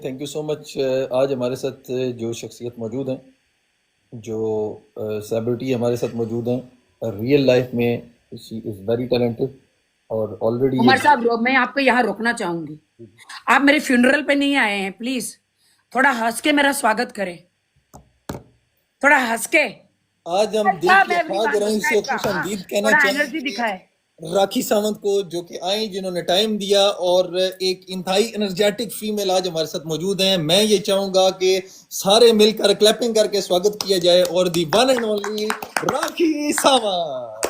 Thank you so much. आज हमारे साथ जो शख्सियत मौजूद हैं, जो सेलिब्रिटी हमारे साथ मौजूद हैं, रियल लाइफ में शी इज़ वेरी टैलेंटेड और ऑलरेडी उमर एक। साहब, मैं आपको यहाँ रोकना चाहूंगी। आप मेरे फ्यूनरल पे नहीं आए हैं, प्लीज थोड़ा हंस के मेरा स्वागत करें। थोड़ा हंस के। आज हम दिल वेलकम के खाग एवरीवन, रंग उस से टाइप का। खुश हाँ, आमदीद कहना थोड़ा एनर्जी चाहेंगे दिखाए। राखी सावंत को, जो कि आई, जिन्होंने टाइम दिया, और एक इंतहाई एनर्जेटिक फीमेल आज हमारे साथ मौजूद हैं। मैं ये चाहूंगा कि सारे मिलकर क्लैपिंग करके स्वागत किया जाए, और दी one and only Rakhi Sawant.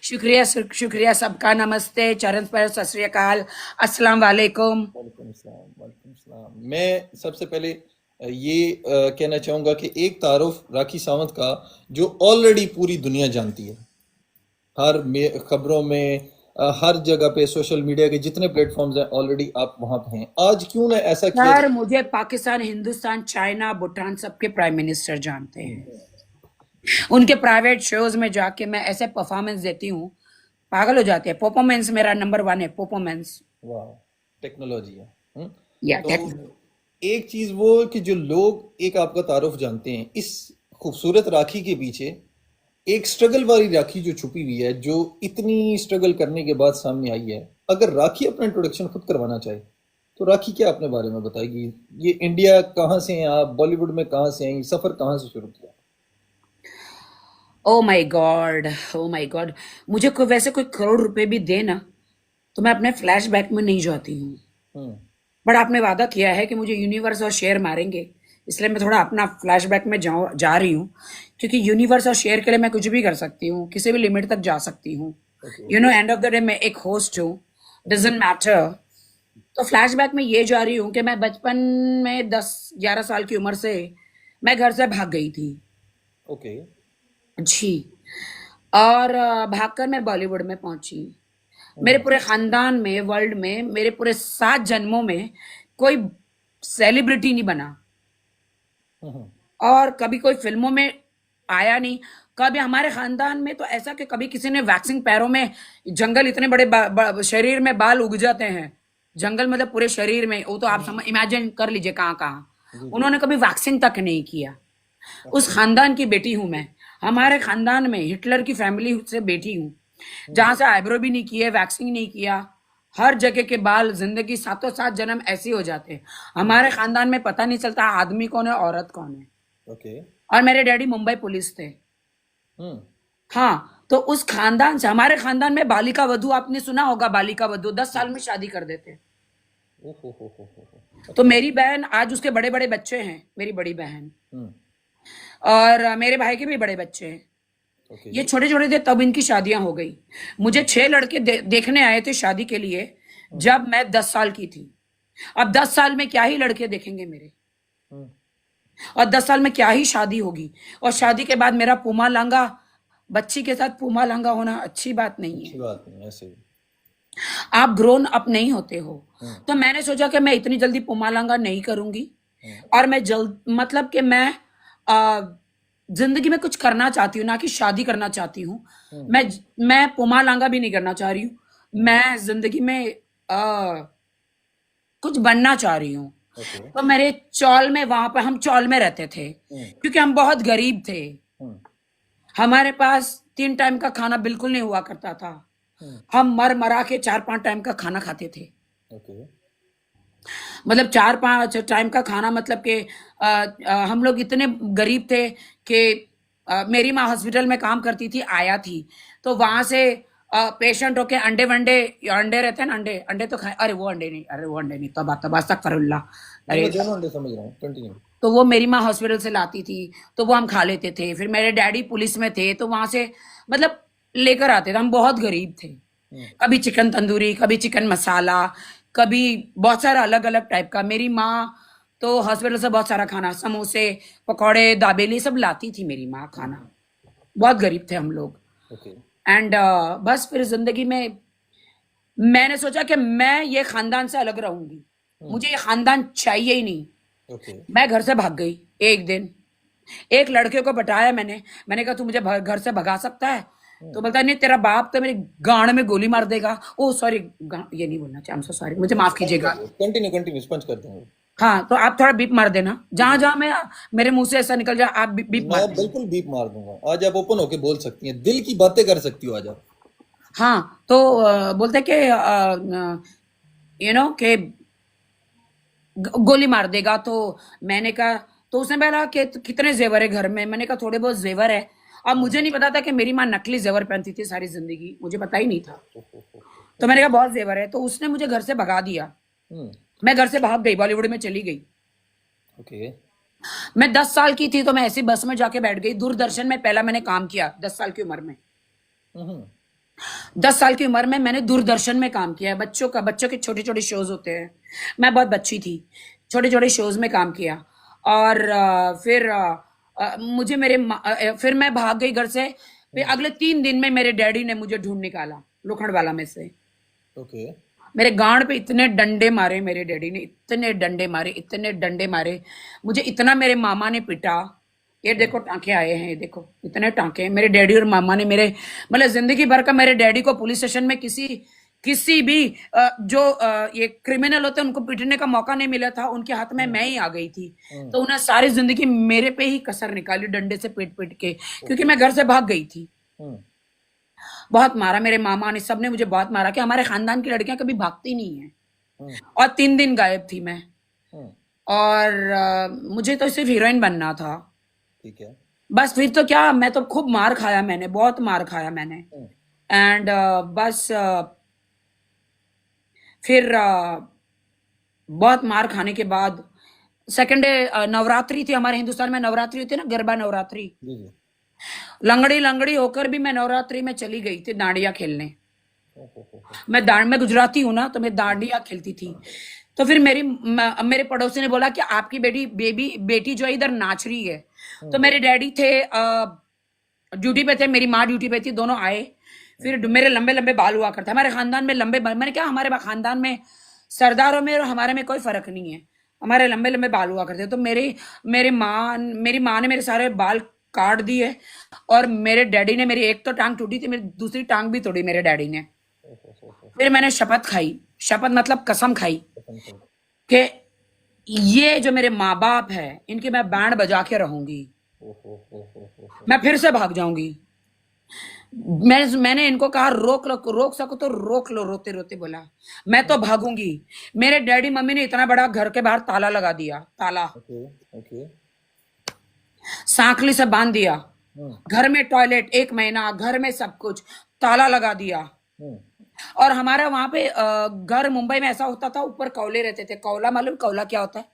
शुक्रिया शुक्रिया सबका। नमस्ते, चरण पर सत श्री अकाल, अस्सलाम वालेकुम। वालेकुम सलाम, वालेकुम सलाम। मैं सबसे पहले ये कहना चाहूंगा कि एक तारुफ राखी सावंत का जो ऑलरेडी पूरी दुनिया जानती है, हर खबरों में, हर जगह पे, सोशल मीडिया के जितने प्लेटफॉर्म्स हैं, ऑलरेडी आप वहां पे हैं। आज क्यों ना ऐसा किया सर, जाए। मुझे पाकिस्तान, हिंदुस्तान, चाइना, भूटान सबके प्राइम मिनिस्टर जानते हैं। उनके प्राइवेट शोज में जाके मैं ऐसे परफॉर्मेंस देती हूँ, पागल हो जाते हैं। परफॉर्मेंस मेरा नंबर 1 है, परफॉर्मेंस। वाह, टेक्नोलॉजी है। या तो एक चीज वो कि जो लोग एक आपका तारुफ जानते हैं, इस खूबसूरत राखी के पीछे एक स्ट्रगल वाली राखी जो छुपी हुई है, जो इतनी स्ट्रगल करने के बाद सामने आई है। अगर राखी अपना इंट्रोडक्शन खुद करवाना चाहे तो राखी क्या अपने बारे में बताएगी? ये इंडिया कहाँ से हैं आप, बॉलीवुड में कहाँ से हैं, सफर कहाँ से शुरू किया? ओ my God, O my God. मुझे कोई वैसे कोई करोड़ रुपए भी दे ना, तो मैं अपने फ्लैशबैक में नहीं जाती हूँ। हम्म। बट आपने वादा किया है कि मुझे यूनिवर्स और शेयर मारेंगे, इसलिए मैं थोड़ा अपना फ्लैशबैक में जा रही हूँ। क्योंकि यूनिवर्स और शेयर के लिए मैं कुछ भी कर सकती हूँ, किसी भी लिमिट तक जा सकती हूँ। Okay. End of the day मैं एक होस्ट हूँ, डजेंट मैटर। तो फ्लैशबैक में ये जा रही हूँ कि मैं बचपन में 10-11 साल की उम्र से मैं घर से भाग गई थी ओके। जी। और भागकर मैं बॉलीवुड में पहुंची। मेरे पूरे खानदान में, वर्ल्ड में, मेरे पूरे 7 जन्मों में कोई सेलिब्रिटी नहीं बना, हम्म। और कभी कोई फिल्मों में आया नहीं। कभी हमारे खानदान में तो ऐसा कि कभी किसी ने वैक्सिंग पैरों में, जंगल इतने बड़े शरीर में बाल उग जाते हैं, जंगल मतलब पूरे शरीर में, वो तो आप समझ इमेजिन कर लीजिए कहाँ कहाँ। जी जी। उन्होंने कभी वैक्सिंग तक नहीं किया। उस खानदान की बेटी हूं मैं। हमारे खानदान में हिटलर की फैमिली से बेटी हूँ, जहां से आईब्रो भी नहीं किए, वैक्सिंग नहीं किया। हर जगह के बाल, जिंदगी, सातों सात जन्म ऐसे ही हो जाते हैं। हमारे खानदान में पता नहीं चलता आदमी कौन है, औरत कौन है। ओके। और मेरे डैडी मुंबई पुलिस थे। हम्म। हाँ, तो उस खानदान से, हमारे खानदान में बालिका वधू, आपने सुना होगा, बालिका वधू 10 साल में शादी कर देते। ओहो हो। तो अच्छा। मेरी बहन, आज उसके बड़े बड़े बच्चे हैं, मेरी बड़ी बहन। हम्म। और मेरे भाई के भी बड़े बच्चे हैं। ओके ये जी। छोटे छोटे थे तब इनकी शादियां हो गई। मुझे 6 लड़के देखने आए थे शादी के लिए, हम्म। जब मैं 10 साल की थी। अब 10 साल में क्या ही लड़के देखेंगे मेरे, हम्म। और 10 साल में क्या ही शादी होगी। और शादी के बाद मेरा पुमा लांगा, बच्ची के साथ पुमा लांगा होना अच्छी बात नहीं अच्छी है। बात नहीं, ऐसे ही। आप ग्रोन अप नहीं होते हो। हम्म। तो मैंने सोचा कि मैं इतनी जल्दी पुमा लांगा नहीं करूंगी, हम्म। और मैं जल्द, मतलब कि मैं आ, जिंदगी में कुछ करना चाहती हूँ, ना कि शादी करना चाहती हूँ। हम्म। मैं पुमा लांगा भी नहीं करना चाह रही हूँ। हम्म। मैं जिंदगी में आ, कुछ बनना चाह रही हूँ। ओके। तो मेरे चौल में, वहां पर हम चौल में रहते थे, हम्म। क्योंकि हम बहुत गरीब थे। हम्म। हमारे पास 3 टाइम का खाना बिल्कुल नहीं हुआ करता था। हम्म। हम मर मरा के 4-5 टाइम का खाना खाते थे। ओके। मतलब 4-5 टाइम का खाना, मतलब कि हम लोग इतने गरीब थे कि मेरी माँ हॉस्पिटल में काम करती थी, आया थी, तो वहां से पेशेंट होके अंडे वंडे, अंडे रहते हैं ना, अंडे अंडे तो खाए, अरे वो अंडे नहीं, अरे वो अंडे नहीं, तबा तबा अस्तगफिरुल्लाह। नहीं, अरे, मैं दोनों अंडे समझ रहा हूँ, कंटिन्यू। तो वो मेरी माँ हॉस्पिटल से लाती थी, तो वो हम खा लेते थे। फिर मेरे डैडी पुलिस में थे, तो वहां से मतलब लेकर आते थे। हम बहुत गरीब थे। हम्म। कभी चिकन तंदूरी, कभी चिकन मसाला, कभी बहुत सारा अलग अलग टाइप का। मेरी माँ तो हॉस्पिटल से बहुत सारा खाना, समोसे, पकौड़े, दाबेली सब लाती थी मेरी माँ खाना। बहुत गरीब थे हम लोग। ओके। एंड बस फिर जिंदगी में मैंने सोचा कि मैं ये खानदान से अलग रहूंगी, हम्म। मुझे ये खानदान चाहिए ही नहीं। ओके। मैं घर से भाग गई एक दिन। एक लड़के को बताया मैंने। मैंने कहा, तू मुझे घर से भगा सकता है? तो बोलता है नहीं तेरा बाप तो मेरे गांड में गोली मार देगा। ओ सॉरी, ये नहीं बोलना चाहिए, आई एम सो सॉरी, मुझे माफ कीजिएगा। कंटिन्यू कंटिन्यू, स्पंज कर दूंगा। हाँ, तो आप थोड़ा बीप मार देना, जहां जहां मैं मेरे मुंह से ऐसा निकल जाए आप बीप मार मैं देना। बिल्कुल बीप मार दूंगा। आज आप ओपन होके बोल सकती हैं, दिल की बातें कर सकती हो आज आप। हाँ, तो बोलते कि कि गोली मार देगा। तो मैंने कहा, तो उसने बोला कि कितने जेवर है घर में? मैंने कहा थोड़े बहुत जेवर है। अब मुझे नहीं पता था कि मेरी माँ नकली जेवर पहनती थी सारी जिंदगी, मुझे पता ही नहीं था। तो मैंने कहा बहुत जेवर है, तो उसने मुझे घर से भगा दिया। हम्म। मैं घर से भाग गई, बॉलीवुड में चली गई। ओके। मैं 10 साल की थी तो मैं ऐसी बस में जाके बैठ गई। दूरदर्शन में पहला मैंने काम किया 10 साल की उम्र में। हम्म। 10 साल की उम्र में मैंने दूरदर्शन में काम किया है। बच्चों के छोटे छोटे शोज होते हैं। मैं बहुत बच्ची थी, छोटे छोटे शोज में काम किया। और फिर मुझे फिर मैं भाग गई घर से। फिर अगले 3 दिन में मेरे डैडी ने मुझे ढूंढ निकाला लोखंडवाला में से। ओके। मेरे गांड पे इतने डंडे मारे मेरे डैडी ने, इतने डंडे मारे, इतने डंडे मारे मुझे, इतना मेरे मामा ने पिटा। ये देखो टांके आए हैं, ये देखो इतने टांके। मेरे डैडी और मामा ने मेरे, मतलब जिंदगी भर का मेरे डैडी को पुलिस स्टेशन में किसी भी जो ये क्रिमिनल होते हैं उनको पीटने का मौका नहीं मिला था। उनके हाथ में मैं ही आ गई थी। तो उन्हें सारी जिंदगी मेरे पे ही कसर निकाली, डंडे से पीट पीट के, क्योंकि मैं घर से भाग गई थी। हम्म। बहुत मारा मेरे मामा ने, सबने मुझे बहुत मारा कि हमारे खानदान की लड़कियां कभी भागती नहीं है। हम्म। और 3 दिन गायब थी मैं। हम्म। और मुझे तो सिर्फ हीरोइन बनना था। ठीक है। बस फिर तो क्या, मैं तो खूब मार खाया मैंने, बहुत मार खाया मैंने। हम्म। एंड बस फिर बहुत मार खाने के बाद सेकंड डे नवरात्रि थी हमारे हिंदुस्तान में, नवरात्रि होती है ना, गरबा नवरात्रि। जी जी। लंगड़ी लंगड़ी होकर भी मैं नवरात्रि में चली गई थी डांडिया खेलने। ओहो। मैं गुजराती हूं ना, तो मैं डांडिया खेलती थी। तो फिर मेरे पड़ोसी ने बोला कि आपकी बेटी जो है इधर नाच रही है। तो मेरे डैडी थे ड्यूटी पे थे, मेरी माँ ड्यूटी पे थी, दोनों आए। फिर मेरे लंबे लंबे बाल हुआ करते, हमारे खानदान में लंबे बाल, मैंने क्या, हमारे खानदान में सरदारों में और हमारे में कोई फर्क नहीं है, हमारे लंबे लंबे बाल हुआ करते। तो मेरी माँ ने मेरे सारे बाल काट दिए। और मेरे डैडी ने, मेरी एक तो टांग टूटी थी, मेरी दूसरी टांग भी तोड़ी मेरे डैडी ने। फिर मैंने शपथ खाई, शपथ मतलब कसम खाई कि ये जो मेरे माँ बाप है इनके मैं बैंड बजा के रहूंगी, मैं फिर से भाग जाऊंगी। मैंने इनको कहा रोक सको तो रोक लो, रोते रोते बोला मैं तो भागूंगी। मेरे डैडी मम्मी ने इतना बड़ा घर के बाहर ताला लगा दिया, ताला ओके। ओके। सांकली से बांध दिया। हम्म। घर में टॉयलेट 1 महीना, घर में सब कुछ, ताला लगा दिया। हम्म। और हमारा वहां पे घर मुंबई में ऐसा होता था, ऊपर कौले रहते थे। कौला मालूम, कौला क्या होता है?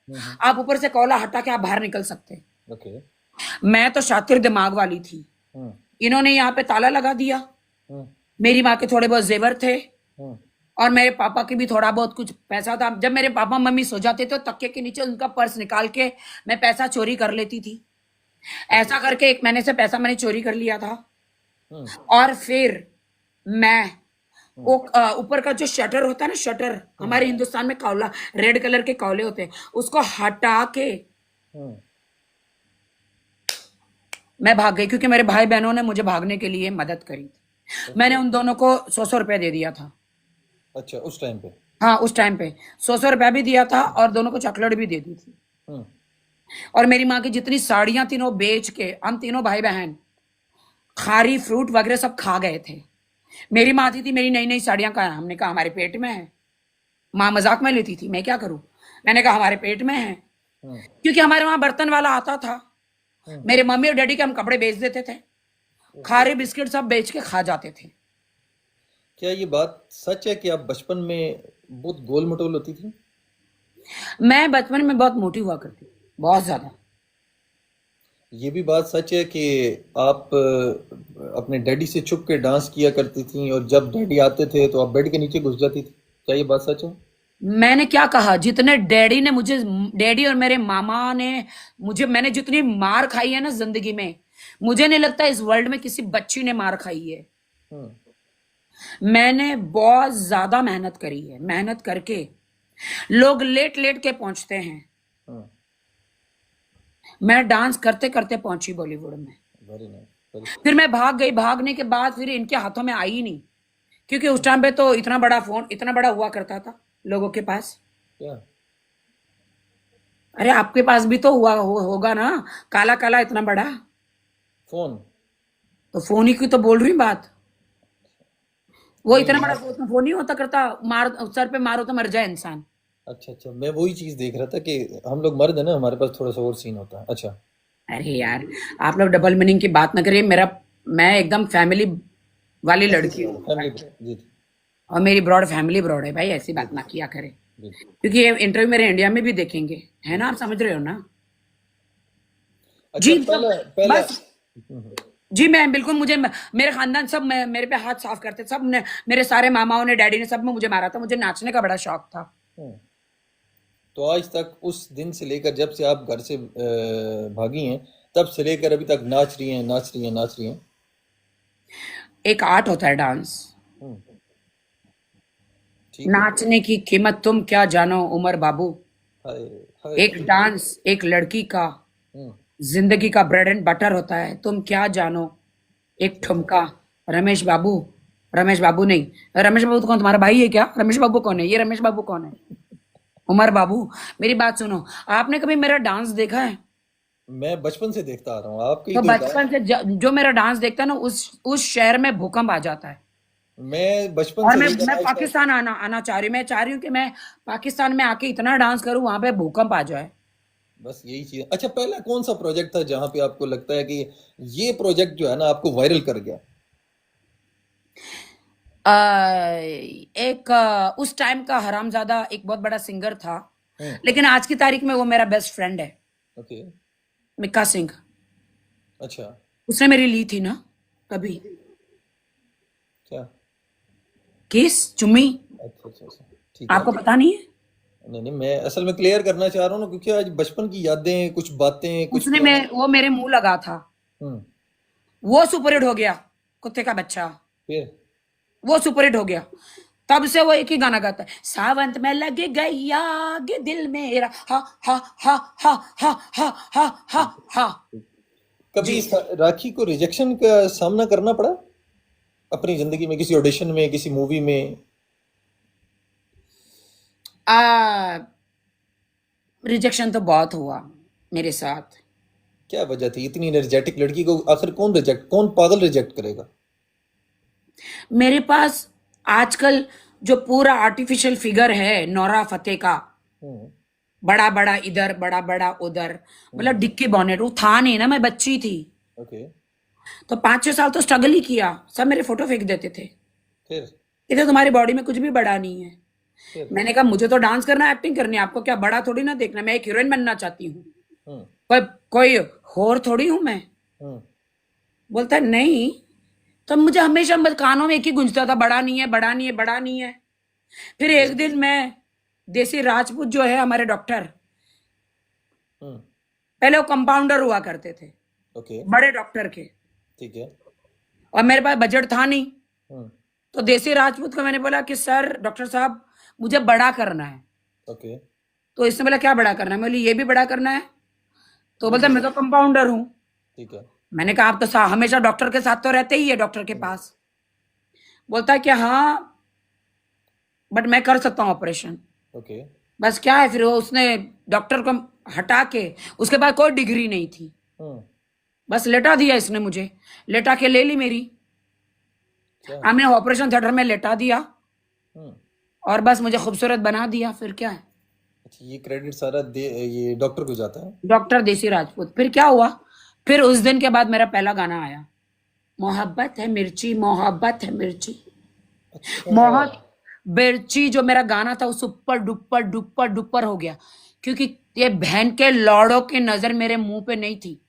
आप ऊपर से कौला हटा के आप बाहर निकल सकते। ओके। मैं तो शातिर दिमाग वाली थी। हम्म। इन्होंने यहाँ पे ताला लगा दिया। हम्म। मेरी माँ के थोड़े बहुत जेवर थे हम्म। और मेरे पापा के भी थोड़ा बहुत कुछ पैसा था। जब मेरे पापा मम्मी सो जाते तो तकिए के नीचे उनका पर्स निकाल के मैं पैसा चोरी कर लेती थी। ऐसा करके 1 महीने से पैसा मैंने चोरी कर लिया था। हम्म। और फिर मैं वो ऊपर का जो शटर होता है ना, शटर हमारे हिंदुस्तान में कौला, रेड कलर के कौले होते हैं, उसको हटा के हम्म। मैं भाग गई, क्योंकि मेरे भाई बहनों ने मुझे भागने के लिए मदद करी थी। मैंने उन दोनों को 100 रुपया दे दिया था। अच्छा, उस टाइम पे? हाँ, उस टाइम पे 100 रुपया भी दिया था और दोनों को चॉकलेट भी दे दी थी। हम्म। और मेरी माँ की जितनी साड़ियां थी वो बेच के हम तीनों भाई बहन खारी फ्रूट वगैरह सब खा गए थे। मेरी माँ थी मेरी नई नई साड़ियां कहाँ हैं? हमने कहा हमारे पेट में है। माँ मजाक में लेती थी, मैं क्या करूं, मैंने कहा हमारे पेट में है। क्योंकि हमारे वहां बर्तन वाला आता था। मेरे मम्मी और डैडी के हम कपड़े बेच देते थे, खारे बिस्किट सब बेच के खा जाते थे। क्या ये बात सच है कि आप बचपन में बहुत गोल मटोल होती थी? मैं बचपन में बहुत मोटी हुआ करती, बहुत ज्यादा। ये भी बात सच है कि आप अपने डैडी से छुप के डांस किया करती थी और जब डैडी आते थे तो आप बेड के नीचे घुस जाती थी? क्या ये बात सच है? मैंने क्या कहा, जितने डैडी ने मुझे, डैडी और मेरे मामा ने मुझे, मैंने जितनी मार खाई है ना जिंदगी में, मुझे नहीं लगता इस वर्ल्ड में किसी बच्ची ने मार खाई है। मैंने बहुत ज्यादा मेहनत करी है। मेहनत करके लोग लेट लेट के पहुंचते हैं। मैं डांस करते करते पहुंची बॉलीवुड में। Very nice. बिल्कुल। फिर मैं भाग गई, भागने के बाद फिर इनके हाथों में आई ही नहीं, क्योंकि उस टाइम पे तो इतना बड़ा फोन, इतना बड़ा हुआ करता था लोगों के पास। क्या? अरे आपके पास भी तो होगा ना, काला काला इतना बड़ा। फोन? तो फोन ही की तो बोल रही हूँ बात। वो नहीं इतना मैं, बड़ा फोन नहीं होता करता, मार सर पे मारो तो मर जाए इंसान। अच्छा अच्छा, मैं वही चीज देख रहा था कि हम लोग मर्द है ना, हमारे पास थोड़ा सा और सीन होता है। अच्छा। अरे यार, आप लोग डबल मीनिंग की बात ना करिए। मेरा, मैं एकदम फैमिली वाली लड़की हूँ, फैमिली जी जी। और मेरी ब्रॉड फैमिली ब्रॉड है भाई, ऐसी बात ना किया करे। जी। क्योंकि ये इंटरव्यू मेरे इंडिया में भी देखेंगे, है ना, आप समझ रहे हो ना। अच्छा जी तो पहला पहला। बस, जी मैं बिल्कुल, मुझे मेरे खानदान सब मेरे पे हाथ साफ करते, सब ने, मेरे सारे मामाओं ने, डैडी ने, सब में मुझे मारा था। मुझे नाचने का बड़ा शौक था। हम्म, तो आज तक उस दिन से लेकर जब से आप घर से भागी हैं, तब से लेकर अभी तक नाच रही हैं, नाच रही हैं, नाच रही हैं। एक आर्ट होता है डांस। हम्म, ठीक है। नाचने की कीमत तुम क्या जानो उमर बाबू। हाय हाय। एक डांस एक लड़की का हम्म, जिंदगी का ब्रेड एंड बटर होता है, तुम क्या जानो। एक अच्छा अच्छा। ठुमका। रमेश बाबू, रमेश बाबू नहीं, रमेश बाबू तो कौन, तुम्हारा भाई है क्या? रमेश बाबू कौन है? ये रमेश बाबू कौन है? उमर बाबू, मेरी बात सुनो। आपने कभी मेरा डांस देखा है? मैं बचपन से देखता आ रहा हूँ आपके ही तो तो बचपन से जो मेरा डांस देखता है ना, उस शहर में भूकंप आ जाता है। मैं बचपन और से मैं लेकर आज तक। पाकिस्तान आना आना चाह रही हूँ। मैं चाह रही हूँ कि मैं पाकिस्तान में आके इतना डांस करूँ, वहां पे भूकंप आ जाए। बस यही चीज। अच्छा पहला कौन सा प्रोजेक्ट था जहां पे आपको लगता है कि ये प्रोजेक्ट जो है ना आपको वायरल कर गया? एक उस टाइम का हरामजादा एक बहुत बड़ा सिंगर था, हम्म। लेकिन आज की तारीख में वो मेरा बेस्ट फ्रेंड है, ओके। मिक्का सिंह। अच्छा। उसने मेरी ली थी ना कभी, क्या? किस चुम्मी। अच्छा अच्छा अच्छा। ठीक है। आपको पता नहीं है? नहीं नहीं, मैं असल में क्लियर करना चाह रहा हूँ ना, क्योंकि आज बचपन की यादें, कुछ बातें, कुछ उसने पुराने। वो मेरे मुंह लगा था। हम्म। वो सुपरहिट हो गया, कुत्ते का बच्चा। फिर? वो सुपरहिट हो गया। तब से वो एक ही गाना गाता है, सावंत में लग गई आग दिल मेरा, हा हा हा हा हा हा हा हा ठीक है, हा। ठीक। कभी जी। इस राखी को रिजेक्शन का सामना करना पड़ा अपनी जिंदगी में, किसी ऑडिशन में, किसी मूवी में? आ रिजेक्शन तो बहुत हुआ मेरे साथ। क्या वजह थी? इतनी एनर्जेटिक लड़की को आखिर कौन रिजेक्ट, कौन पागल रिजेक्ट करेगा? मेरे पास आजकल जो पूरा आर्टिफिशियल फिगर है नोरा फतेह का, हम्म। बड़ा बड़ा इधर, बड़ा बड़ा उधर, मतलब हम्म। डिक्की बॉनेट, वो था नहीं ना, मैं बच्ची थी। ओके। तो 5-6 साल तो स्ट्रगल ही किया, सब मेरे फोटो फेंक देते थे। फिर? ये तो तुम्हारी बॉडी में कुछ भी बड़ा नहीं है। फिर? मैंने कहा मुझे तो डांस करना, एक्टिंग करनी है, आपको क्या बड़ा थोड़ी ना देखना, मैं एक हीरोइन बनना चाहती हूँ। हम्म। कोई कोई होर थोड़ी हूं मैं। हम्म। बोलता है नहीं। तो मुझे हमेशा बस कानों में एक ही गूंजता था, बड़ा नहीं है, बड़ा नहीं है, बड़ा नहीं है। फिर फिर? एक दिन मैं, देसी राजपूत जो है हमारे डॉक्टर, हम्म। पहले वो कंपाउंडर हुआ करते थे ओके। बड़े डॉक्टर के, ठीक है। और मेरे पास बजट था नहीं। हम्म। तो देसी राजपूत को मैंने बोला कि सर डॉक्टर साहब, मुझे बड़ा करना है। ओके। तो इसने बोला क्या बड़ा करना है? मैं बोली ये भी बड़ा करना है। तो वो बोलता भी मैं सर। तो कंपाउंडर हूँ। ठीक है। मैंने कहा आप तो हमेशा डॉक्टर के साथ तो रहते ही है, डॉक्टर के हम्म। पास। बोलता है कि हाँ, बट मैं कर सकता हूँ ऑपरेशन। ओके। बस क्या है, फिर वो उसने डॉक्टर को हटा के, उसके बाद कोई डिग्री नहीं थी, हम्म। बस लेटा दिया इसने मुझे, लेटा के ले ली मेरी। क्या? हमने ऑपरेशन थिएटर में लेटा दिया, हम्म। और बस मुझे खूबसूरत बना दिया, फिर क्या है। अच्छा, ये क्रेडिट सारा ये डॉक्टर को जाता है? डॉक्टर देसी राजपूत। फिर क्या हुआ, फिर उस दिन के बाद मेरा पहला गाना आया, मोहब्बत है मिर्ची, मोहब्बत है मिर्ची। अच्छा। मोहब्बत मिर्ची जो मेरा गाना था, वो सुपर डुपर डुपर डुपर हो गया, क्योंकि ये बहन के लौड़ों की नजर मेरे मुंह पे नहीं थी,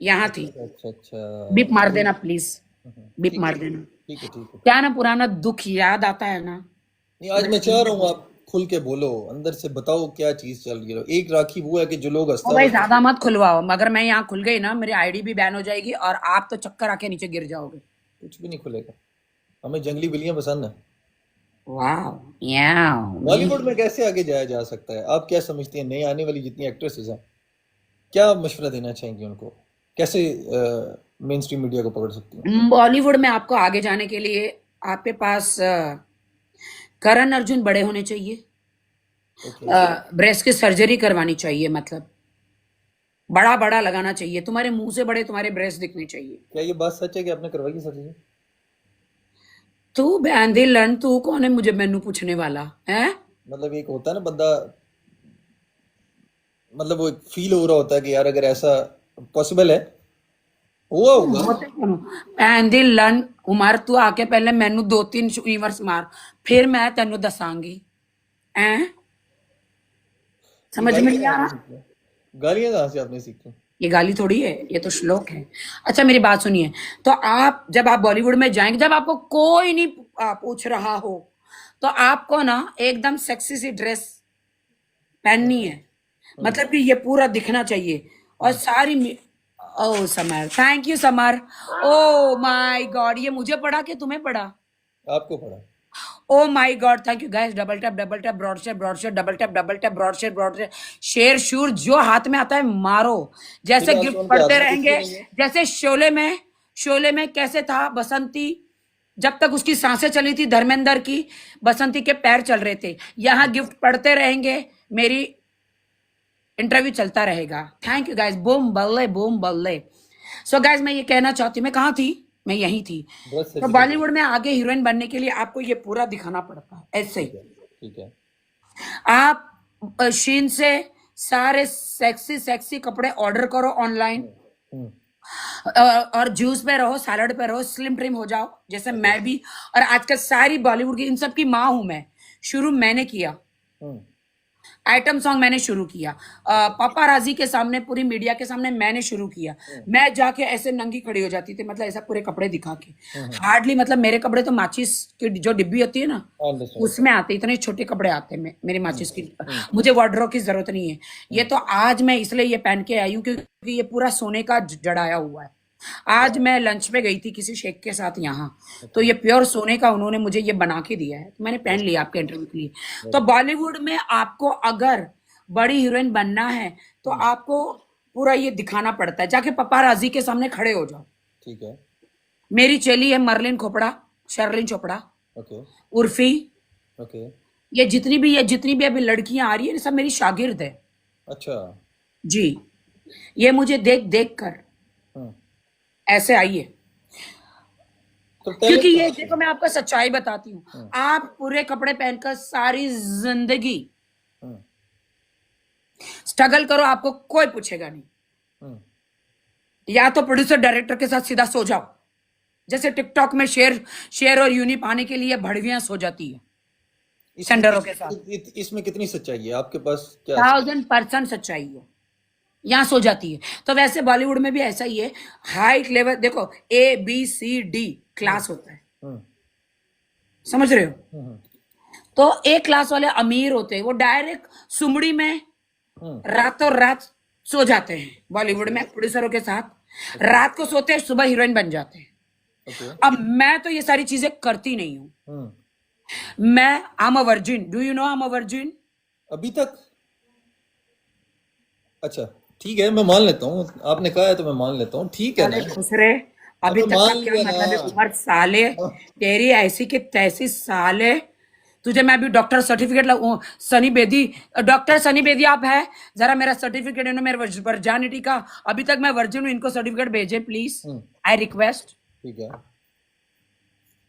यहाँ थी। अच्छा अच्छा अच्छा। बीप मार तो देना प्लीज, बीप ठीक है, मार देना। ठीक है, ठीक है। क्या ना, पुराना दुख याद आता है ना। नहीं, आज मैं चाह रहा हूँ आप खुल के बोलो, अंदर से बताओ क्या चीज चल रही है। एक राखी वो है कि जो लोग ओ हंसता भाई हंसता। ज्यादा मत खुलवाओ, मगर मैं यहाँ खुल गई ना, मेरी आईडी भी बैन हो जाएगी, और आप तो चक्कर आके नीचे गिर जाओगे। कुछ भी नहीं खुलेगा। हमें जंगली बिल्लियां पसंद है। वाह, याओ मी। बॉलीवुड में कैसे आगे जाया जा सकता है? आप क्या समझती हैं, नई आने वाली जितनी एक्ट्रेसेस हैं, क्या मशवरा देना चाहेंगी उनको? कैसे मेन स्ट्रीम मीडिया को पकड़ सकती हैं? बॉलीवुड में आपको आगे जाने के लिए आपके पास करण अर्जुन बड़े होने चाहिए, ओके। ब्रेस्ट की सर्जरी करवानी चाहिए, मतलब बड़ा बड़ा लगाना चाहिए, तुम्हारे मुंह से बड़े तुम्हारे ब्रेस्ट दिखने चाहिए। क्या ये बात सच है कि आपने करवाई है सर्जरी? तू बहन दी लन, तू कौन है मुझे मेनू पूछने वाला है? मतलब एक होता है ना बंदा, मतलब वो फील हो रहा होता है कि यार अगर ऐसा पॉसिबल है, हुआ होगा। भैन दी लन उमर, तू आके पहले मैनू 2-3 यूनिवर्स मार, फिर मैं तेनू दसांगी। हैं? ये समझ में गालियां नहीं कहाँ आ आपने रहा? सीखी हैं? गालियां कहाँ से आपने सीखी? ये गाली थोड़ी है, ये तो श्लोक है। अच्छा मेरी बात सुनिए, तो आप जब आप बॉलीवुड में जाएंगे, जब आपको कोई नहीं पूछ रहा हो, तो आपको ना एकदम सेक्सी सी ड्रेस पहननी है, हम्म। मतलब कि ये पूरा दिखना चाहिए। और sorry oh Samar, thank you Samar. Oh my God, ये मुझे पढ़ा कि तुम्हें पढ़ा? आपको पढ़ा? Oh my God, thank you guys. Double tap broad share, double tap broad share, शेर शूर जो हाथ में आता है मारो। जैसे फिलहाल तो गिफ्ट उनके हाथ पढ़ते में कुछ भी रहेंगे, नहीं है। जैसे शोले में कैसे था बसंती, जब तक उसकी सांसें चली थी धर्मेंद्र की, बसंती के पैर चल रहे थे। यहाँ गिफ्ट पढ़ते रहेंगे, मेरी इंटरव्यू चलता रहेगा। थैंक यू गाइस, बूम बल्ले बूम बल्ले। सो गाइस मैं ये कहना चाहती हूँ, मैं कहाँ थी? मैं यहीं थी। ब्रेस्ट तो सर्जरी बॉलीवुड में आगे हीरोइन बनने के लिए आपको ये पूरा दिखाना पड़ता है, ऐसे ही। ठीक है, ठीक है। आप शीन से सारे सेक्सी सेक्सी कपड़े ऑर्डर करो ऑनलाइन, हम्म। और जूस पे रहो, सैलड पे रहो, स्लिम ट्रिम हो जाओ, जैसे ओके। मैं भी। और आजकल सारी बॉलीवुड की इन सब की माँ हूं मैं। शुरू मैंने किया, हम्म। आइटम सॉन्ग मैंने शुरू किया, पापाराजी के सामने, पूरी मीडिया के सामने मैंने शुरू किया। हम्म। मैं जाके ऐसे नंगी खड़ी हो जाती थी, मतलब ऐसा पूरे कपड़े दिखा के। हम्म। हार्डली, मतलब मेरे कपड़े तो माचिस की जो डिब्बी होती है ना, अंडरस्टैंड। उसमें आते, इतने छोटे कपड़े आते हैं मेरी माचिस की। हम्म। मुझे वार्डरोब की जरूरत नहीं है। ये हम्म। तो आज मैं इसलिए ये पहन के आई हूँ क्योंकि ये पूरा सोने का जड़ाया हुआ है। आज मैं लंच पे गई थी किसी शेख के साथ यहाँ, तो ओके। ये प्योर सोने का उन्होंने मुझे ये बना के दिया है, तो मैंने पहन लिया आपके इंटरव्यू के लिए। तो वेरी बॉलीवुड में आपको अगर बड़ी हीरोइन बनना है, तो गुड। आपको पूरा ये दिखाना पड़ता है, जाके पपाराजी के सामने खड़े हो जाओ। ठीक है। मेरी चेली है मर्लिन खोपड़ा, शर्लिन चोपड़ा, ओके। उर्फी, ओके। ये जितनी भी अभी लड़कियां आ रही है, सब मेरी शागिर्द है अच्छा। जी। ये मुझे देख देख कर हम्म। ऐसे आई है। तो क्योंकि टैलेंट ये कहाँ से देखो, है? मैं आपको सच्चाई बताती हूँ, हम्म। आप पूरे कपड़े पहनकर सारी जिंदगी हम्म। स्ट्रगल करो, आपको कोई पूछेगा नहीं। हम्म। या तो प्रोड्यूसर डायरेक्टर के साथ सीधा सो जाओ, जैसे टिकटॉक में शेयर और यूनि पाने के लिए भड़वियां सो जाती है इसमें सेंडरों के साथ। इसमें कितनी सच्चाई है आपके पास? क्या 1000% सच्चाई है, यहां सो जाती है। तो वैसे बॉलीवुड में भी ऐसा ही है। हाइट लेवल देखो, ABCD हम्म। क्लास होता है, हम्म। समझ रहे हो? हम्म। तो A क्लास वाले अमीर होते हैं, वो डायरेक्ट सुमड़ी में हम्म। रातों रात सो जाते हैं बॉलीवुड ओके। में प्रोड्यूसरों के साथ। ओके। रात को सोते हैं, सुबह हीरोइन बन जाते हैं। ओके। अब मैं तो ये सारी चीजें करती नहीं हूं। हम्म। मैं I am a virgin, do you know I am a virgin? अभी तक? अच्छा, ठीक है, मैं मान लेता हूँ, आपने कहा है तो मैं मान लेता हूँ, ठीक है साले ना। खुश रहे। अभी अबे तक का मान क्या लिया ना। मतलब है उमर साले, तेरी ऐसी की तैसी साले। तुझे मैं अभी doctor certificate Sunny Bedi, doctor Sunny Bedi आप है, जरा मेरा सर्टिफिकेट इन्होंने मेरे वर्जिनिटी का, अभी तक मैं वर्जिन हूँ, इनको सर्टिफिकेट भेजे प्लीज, आई रिक्वेस्ट। ठीक है।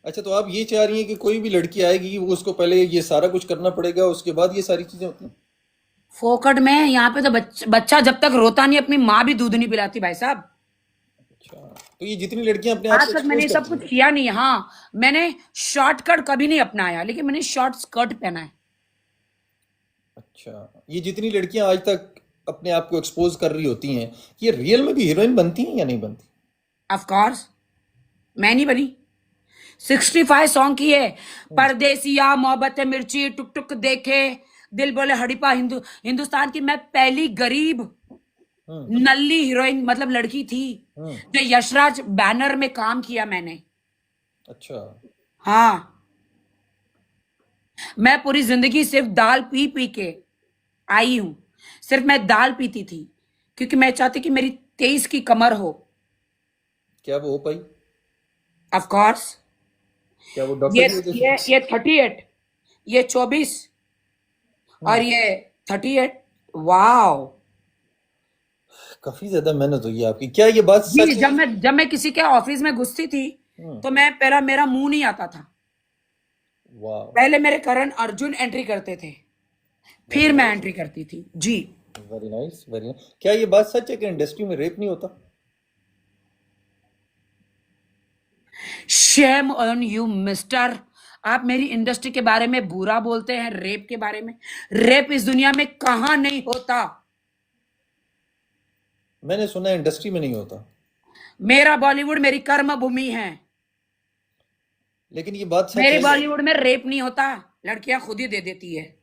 अच्छा, तो आप ये चाह रही हैं कि कोई भी लड़की आएगी वो उसको पहले ये सारा कुछ करना पड़ेगा, उसके बाद ये सारी चीजें होती हैं? फोकट में यहाँ पे तो बच्चा जब तक रोता नहीं, अपनी माँ भी दूध नहीं पिलाती भाई साहब। अच्छा, तो ये जितनी लड़कियां अपने आप आज को तक मैंने एक्सपोज ये सब करती कुछ हैं? किया नहीं। हाँ, मैंने शॉर्टकट कभी नहीं अपनाया, लेकिन मैंने शॉर्ट स्कर्ट पहना है। अच्छा, ये जितनी लड़कियां आज तक अपने आप को एक्सपोज कर रही होती हैं, ये रियल में भी हीरोइन बनती हैं या नहीं बनती? ऑफ कोर्स, मैं नहीं बनी। 65 सॉन्ग की है, परदेसिया, मोहब्बत मिर्ची, टुक टुक देखे, दिल बोले हड़ीपा, हिंदुस्तान की मैं पहली गरीब हम्म। नल्ली हीरोइन, मतलब लड़की थी हम्म। जो यशराज बैनर में काम किया मैंने। अच्छा। हाँ, मैं पूरी जिंदगी सिर्फ दाल पी पी के आई हूं। सिर्फ मैं दाल पीती थी क्योंकि मैं चाहती कि मेरी 23 की कमर हो। क्या वो हो पाई? Of course. क्या वो डॉक्टर ये की वजह ये से? ये 38, ये 24 और हम्म। ये 38। वाओ। काफी ज्यादा मेहनत हुई है आपकी, क्या ये बात जी, सच है? जब मैं किसी के ऑफिस में घुसती थी हम्म। तो मैं पहला मेरा मुंह नहीं आता था। वाह। पहले मेरे करण अर्जुन एंट्री करते थे, वेरी फिर मैं नाइस। एंट्री करती थी जी। Very nice, very nice. क्या ये बात सच है कि इंडस्ट्री में रेप नहीं होता? Shame on you mister. आप मेरी इंडस्ट्री के बारे में बुरा बोलते हैं, रेप के बारे में। रेप इस दुनिया में कहां नहीं होता। मैंने सुना है इंडस्ट्री में नहीं होता। मेरा बॉलीवुड मेरी कर्म भूमि है। लेकिन ये बात सच मेरे है? बॉलीवुड में रेप नहीं होता। लड़कियां खुद ही दे देती है,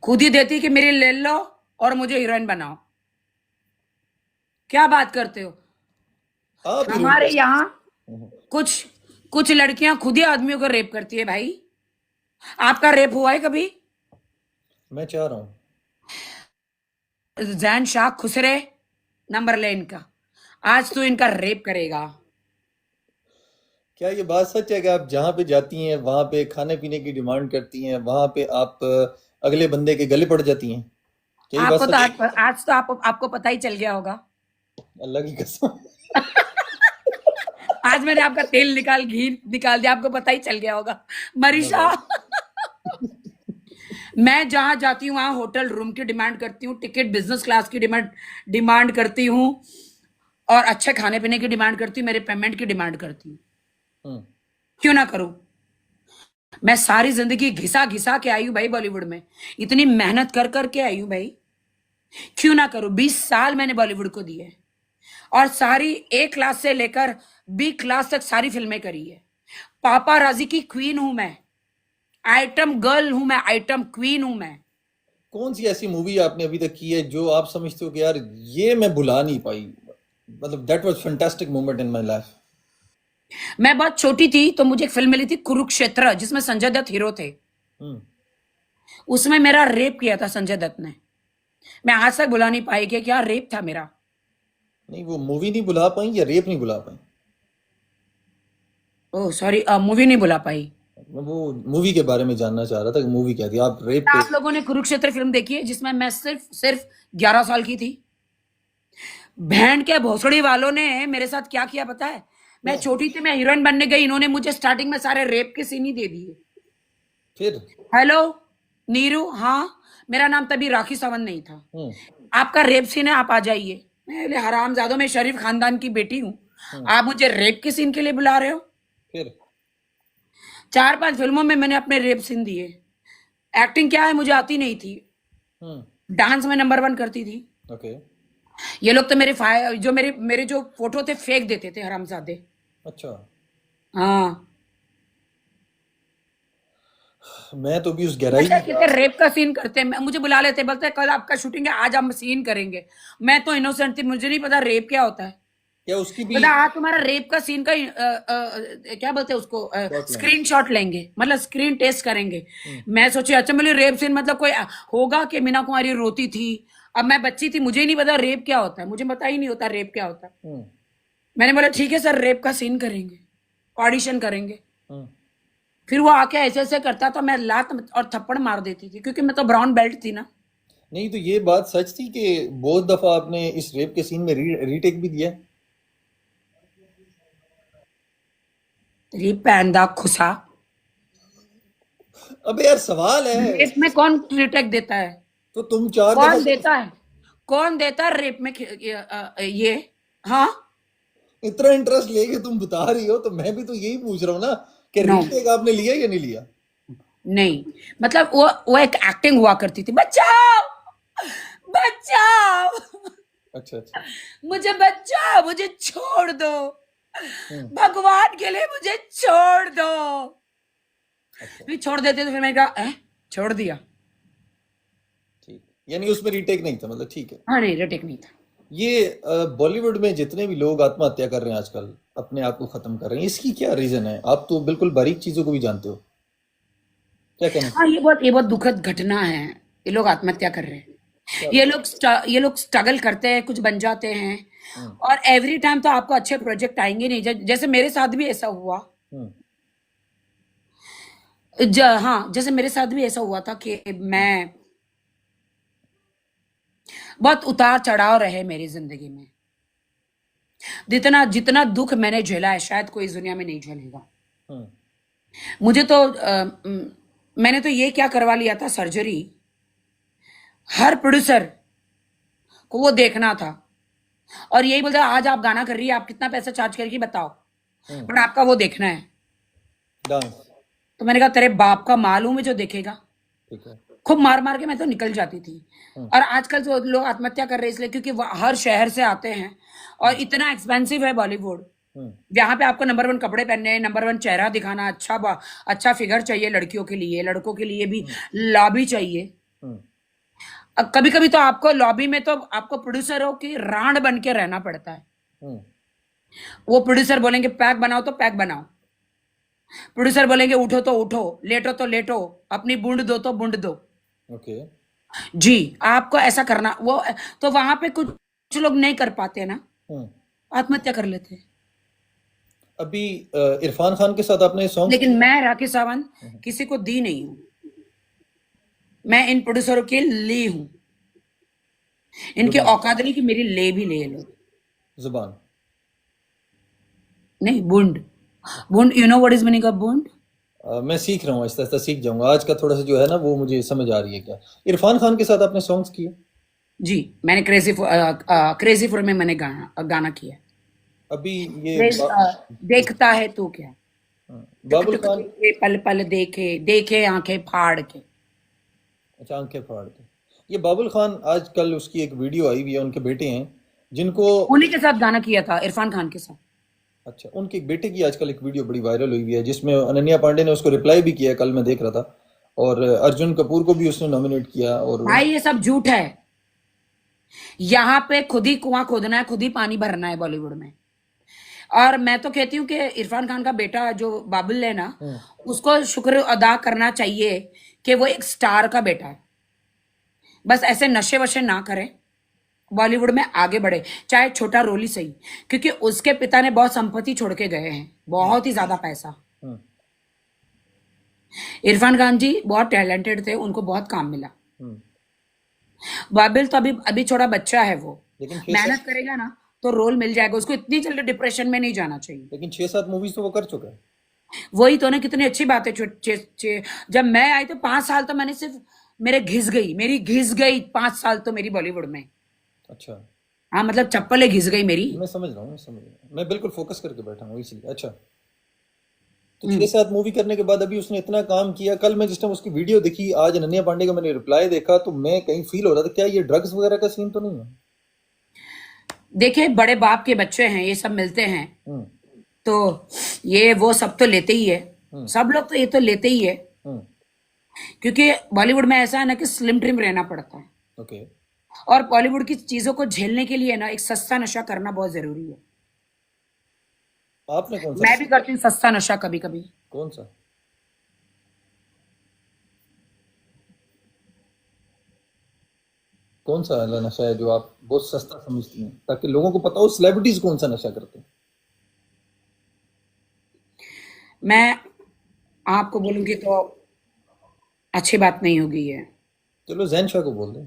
खुद ही देती कि मेरी ले लो और मुझे हीरोइन बनाओ। क्या बात करते हो? आप हीरोइन हमारे कैसे? यहाँ हम्म। कुछ कुछ लड़कियां खुद ही आदमियों को रेप करती है भाई। आपका रेप हुआ है कभी? मैं चाह रहा हूँ। जैन शाह खुसरे, नंबर ले इनका। आज तो इनका रेप करेगा। क्या ये बात सच है कि आप जहाँ पे जाती हैं वहां पे खाने पीने की डिमांड करती हैं, वहां पे आप अगले बंदे के गले पड़ जाती हैं? क्या ये बात आपको तो सच है? आज तो आपको पता ही चल गया होगा। अल्लाह की कसम। आज मैंने आपका तेल घी निकाल दिया, आपको पता ही चल गया होगा। नो मरीशा। डाउट। मैं जहां जाती हूँ वहां होटल रूम की डिमांड करती हूँ, टिकट बिजनेस क्लास की डिमांड डिमांड करती हूँ, और अच्छे खाने पीने की डिमांड करती हूँ, मेरे पेमेंट की डिमांड करती हूँ। हम्म। क्यों ना करूं? मैं सारी जिंदगी घिसा घिसा के आई हूं भाई बॉलीवुड में। इतनी मेहनत कर करके आई हूं भाई। क्यों ना करूं? 20 साल मैंने बॉलीवुड को दिए, और सारी ए क्लास से लेकर बी क्लास तक सारी फिल्में करी है। पापा राजी की क्वीन हूं मैं, आइटम गर्ल हूं मैं, आइटम क्वीन हूं मैं। कौन सी ऐसी मूवी आपने अभी तक की है जो आप समझते हो कि यार ये मैं भुला नहीं पाई, मतलब that was fantastic moment in my life? मैं बहुत छोटी थी तो मुझे एक फिल्म मिली थी कुरुक्षेत्र, जिसमें संजय दत्त हीरो थे। हम्म। उसमें मेरा रेप किया था संजय दत्त ने। मैं आज तक भुला नहीं पाई कि क्या रेप था मेरा। नहीं, वो मूवी नहीं भुला पाई या रेप नहीं भुला पाई? ओह सॉरी, मूवी नहीं भुला पाई। मैं वो मूवी के बारे में जानना चाह रहा था कि मूवी क्या थी, आप रेप पे। आप लोगों ने कुरुक्षेत्र फिल्म देखी है, जिसमें मैं सिर्फ सिर्फ 11 साल की थी? बहन के भोसड़ी वालों ने मेरे साथ क्या किया पता है? मैं क्या? छोटी थी, मैं हीरोइन बनने गई, इन्होंने मुझे स्टार्टिंग में सारे रेप के सीन ही दे दिए। फिर? हेलो नीरू, हाँ, मेरा नाम तभी राखी सावंत नहीं था। हम्म। आपका रेप सीन है, आप आ जाइए। मैं बोले हरामजादों, में शरीफ खानदान की बेटी हूँ, हम्म। आप मुझे रेप के सीन के लिए बुला रहे हो? फिर? 4-5 फिल्मों में मैंने अपने रेप सीन दिए। एक्टिंग क्या है मुझे आती नहीं थी, हम्म। डांस में नंबर 1 करती थी। ओके। ये लोग तो मेरे मेरे जो फोटो थे फेंक देते थे, हरामजादे। अच्छा। हाँ। मैं तो भी उस गहराई अच्छा में जा कहते रहा रेप का सीन करते हैं, मुझे बुला लेते, बोलते हैं, कल आपका शूटिंग है, आज हम सीन करेंगे। मैं तो इनोसेंट थी, मुझे नहीं पता रेप क्या होता है। क्या उसकी भी पता, आज तुम्हारा रेप का सीन का क्या बोलते हैं उसको, शॉट लेंगे? स्क्रीनशॉट लेंगे, मतलब स्क्रीन टेस्ट करेंगे। हम्म। मैं सोची अच्छा बोले रेप सीन मतलब कोई होगा कि मीना कुमारी रोती थी। अब मैं बच्ची थी, मुझे ही नहीं पता रेप क्या होता है, मुझे पता ही नहीं होता रेप क्या होता है। हम्म। मैंने बोला ठीक है सर, रेप का सीन करेंगे, ऑडिशन करेंगे। हम्म। फिर वो आके ऐसे ऐसे करता तो मैं लात और थप्पड़ मार देती थी, क्योंकि मैं तो ब्राउन बेल्ट थी ना। नहीं, तो ये बात सच थी कि बहुत दफा आपने इस रेप के सीन में रीटेक भी दिया है? तेरी पैंदा खुसा। अबे यार, सवाल है। रेप में कौन रिटेक देता है? तो तुम 4 दफा कौन देता है? कौन देता है रेप में ये? हाँ। इतना इंटरेस्ट लेके तुम बता रही हो, तो मैं भी तो यही पूछ रहा हूँ ना कि नो, रीटेक आपने लिया या नहीं लिया? नहीं, मतलब वो एक एक्टिंग हुआ करती थी, बचाओ बचाओ, अच्छा, अच्छा। मुझे बचाओ, मुझे छोड़ दो, हम्म। भगवान के लिए मुझे छोड़ दो। अच्छा। फिर छोड़ देते तो फिर मैंने कहा छोड़ दिया। ठीक, यानी उसमें रीटेक नहीं था, मतलब ठीक है। हाँ नहीं, रिटेक नहीं था। ये बॉलीवुड में जितने भी लोग आत्महत्या कर रहे हैं आजकल, अपने आप को खत्म कर रहे हैं, इसकी क्या रीजन है? आप तो बिल्कुल बारीक चीजों को भी जानते हो, क्या कहना हाँ, चाहिए? ये बहुत दुखद घटना है। ये लोग आत्महत्या कर रहे हैं। क्या? ये लोग स्ट्रगल करते हैं, कुछ बन जाते हैं, और एवरी टाइम तो आपको अच्छे प्रोजेक्ट आएंगे नहीं। जैसे मेरे साथ भी ऐसा हुआ। हम्म, हाँ, जैसे मेरे साथ भी ऐसा हुआ था कि मैं बहुत उतार चढ़ाव रहे मेरी जिंदगी में। जितना जितना दुख मैंने झेला है शायद कोई इस दुनिया में नहीं झेलेगा। हम्म, मुझे तो मैंने तो ये क्या करवा लिया था, सर्जरी। हर प्रोड्यूसर को वो देखना था और यही बोलता आज आप गाना कर रही है, आप कितना पैसा चार्ज करेगी बताओ, बट आपका वो देखना है। डांस। तो मैंने कहा तेरे बाप का मालूम है जो देखेगा। ठीक है। खूब मार मार के मैं तो निकल जाती थी। और आजकल तो लोग आत्महत्या कर रहे हैं इसलिए क्योंकि हर शहर से आते हैं और इतना एक्सपेंसिव है बॉलीवुड। हम्म, यहाँ पे आपको नंबर 1 कपड़े पहनने हैं, नंबर 1 चेहरा दिखाना, अच्छा फिगर चाहिए लड़कियों के लिए, लड़कों के लिए भी लॉबी चाहिए। हम्म, कभी कभी तो आपको लॉबी में तो आपको प्रोड्यूसरों की रांड बन के रहना पड़ता है। हम्म, वो प्रोड्यूसर बोलेंगे पैक बनाओ तो पैक बनाओ, प्रोड्यूसर बोलेंगे उठो तो उठो, लेटो तो लेटो, अपनी बूंद दो तो बूंद दो। ओके। जी, आपको ऐसा करना वो। तो वहां पे कुछ लोग नहीं कर पाते ना, हम्म। आत्महत्या कर लेते हैं। अभी इरफान खान के साथ आपने सॉन्ग्स लेकिन मैं राखी सावंत किसी को दी नहीं हूं, मैं इन प्रोड्यूसरों के ली हूं। इनके जुबान, औकात नहीं कि मेरी ले भी ले लो। जुबान। नहीं, बूंद। बूंद, you know what is meaning of बूंद? मैं सीख रहा हूँ, आहिस्ता आहिस्ता सीख जाऊंगा। आज का थोड़ा सा जो है ना वो मुझे समझ आ रही है। क्या इरफान खान के साथ आपने सॉन्ग्स किए? जी, मैंने क्रेजी फॉर में मैंने गाना किया। अभी ये देखता है तू क्या, टुक बाबुल टुक खान। देखे पल पल देखे, देखे आंखें फाड़ के। अच्छा, आंखें फाड़ के। ये बाबुल खान, आजकल उसकी एक वीडियो आई हुई है, उनके बेटे हैं जिनको। उन्हीं के साथ गाना किया था, इरफान खान के साथ। अच्छा, उनके एक बेटे की आजकल एक वीडियो बड़ी वायरल हुई हुई है जिसमें अनन्या पांडे ने उसको रिप्लाई भी किया, कल मैं देख रहा था। और अर्जुन कपूर को भी उसने नॉमिनेट किया। और भाई ये सब झूठ है। यहाँ पे खुद ही कुआं खोदना है, खुद ही पानी भरना है बॉलीवुड में। और मैं तो कहती हूँ कि इरफान खान का बेटा जो बाबुल है ना, उसको शुक्र अदा करना चाहिए कि वो एक स्टार का बेटा है। बस ऐसे नशे वशे ना करें, बॉलीवुड में आगे बढ़े, चाहे छोटा रोल ही सही। क्योंकि उसके पिता ने बहुत संपत्ति छोड़ के गए हैं, बहुत ही ज्यादा पैसा। हम्म, इरफान खान जी बहुत टैलेंटेड थे, उनको बहुत काम मिला। हम्म। बाबिल तो अभी अभी छोटा बच्चा है, वो लेकिन छह मेहनत सात करेगा ना तो रोल मिल जाएगा उसको। इतनी जल्दी डिप्रेशन में नहीं जाना चाहिए। लेकिन 6-7 मूवीज तो वो कर चुका है। वही तो ना, कितनी अच्छी बात है। जब मैं आई तो 5 साल तो मैंने सिर्फ, मेरी घिस गई 5 साल तो मेरी बॉलीवुड में। अच्छा, हाँ मतलब चप्पलें घिस गई मेरी। मैं समझ रहा हूँ, मैं समझ रहा हूँ, मैं बिल्कुल फोकस करके बैठा हूँ इसलिए। अच्छा, तो हम्म। 6-7 मूवी करने के बाद अभी उसने इतना काम किया। कल मैं जिस टाइम उसकी वीडियो देखी, आज अनन्या पांडे का मैंने रिप्लाई देखा, तो मैं कहीं फील हो रहा था क्या ये ड्रग्स वगैरह का सीन तो नहीं है? देखिए, बड़े बाप के बच्चे हैं, ये सब मिलते हैं हम्म, तो ये वो सब तो लेते ही है। हम्म, सब लोग तो ये तो लेते ही है। हम्म। क्योंकि बॉलीवुड में ऐसा है ना कि स्लिम ट्रिम रहना पड़ता है। ओके। और बॉलीवुड की चीजों को झेलने के लिए ना एक सस्ता नशा करना बहुत जरूरी है। आपने कौन सा मैं भी करती हूँ सस्ता नशा कभी कभी। कौन सा कौन सा वाला नशा है जो आप बहुत सस्ता समझती हैं, ताकि लोगों को पता हो सेलिब्रिटीज कौन सा नशा करते हैं? मैं आपको बोलूंगी तो अच्छी बात नहीं होगी ये। चलो जैन शाह को बोल दें।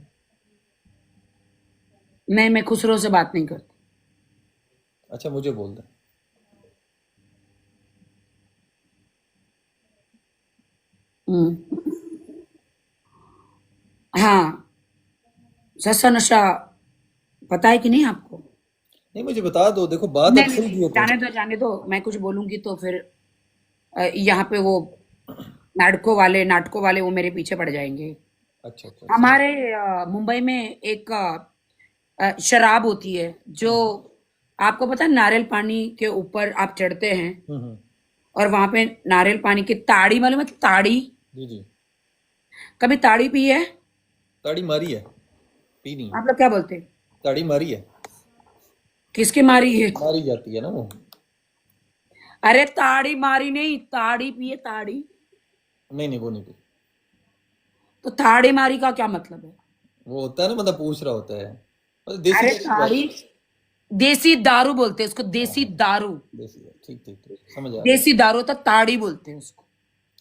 नहीं, मैं खुसरो से बात नहीं करती। अच्छा, मुझे बोल दें। हम्म। हाँ, सस्ता नशा पता है कि नहीं आपको? नहीं, मुझे बता दो, देखो बात नहीं अब नहीं खुल नहीं, गई है तो। जाने दो जाने दो। मैं कुछ बोलूंगी तो फिर यहाँ पे वो नाटकों वाले वो मेरे पीछे पड़ जाएंगे। अच्छा, अच्छा, समझ। हमारे मुंबई में एक शराब होती है जो, आपको पता है, नारियल पानी के ऊपर आप चढ़ते हैं हम्म। और वहां पे नारियल पानी की ताड़ी, मालूम है ताड़ी? जी, जी। कभी ताड़ी पी है? ताड़ी मारी है, पी नहीं। आप लोग क्या बोलते हैं? ताड़ी मारी है। किसकी मारी है? मारी जाती है ना वो। अरे ताड़ी मारी नहीं, ताड़ी पिए, ताड़ी। नहीं, नहीं, वो नहीं पी। तो ताड़ी मारी का क्या मतलब है? वो होता है ना, मतलब पूछ रहा होता है, मतलब देसी अरे तरीके की ताड़ी, बात। देसी दारू बोलते हैं उसको, देसी दारू। देसी है, ठीक ठीक ठीक, समझ आ रहा है। देसी दारू तो ताड़ी बोलते हैं उसको।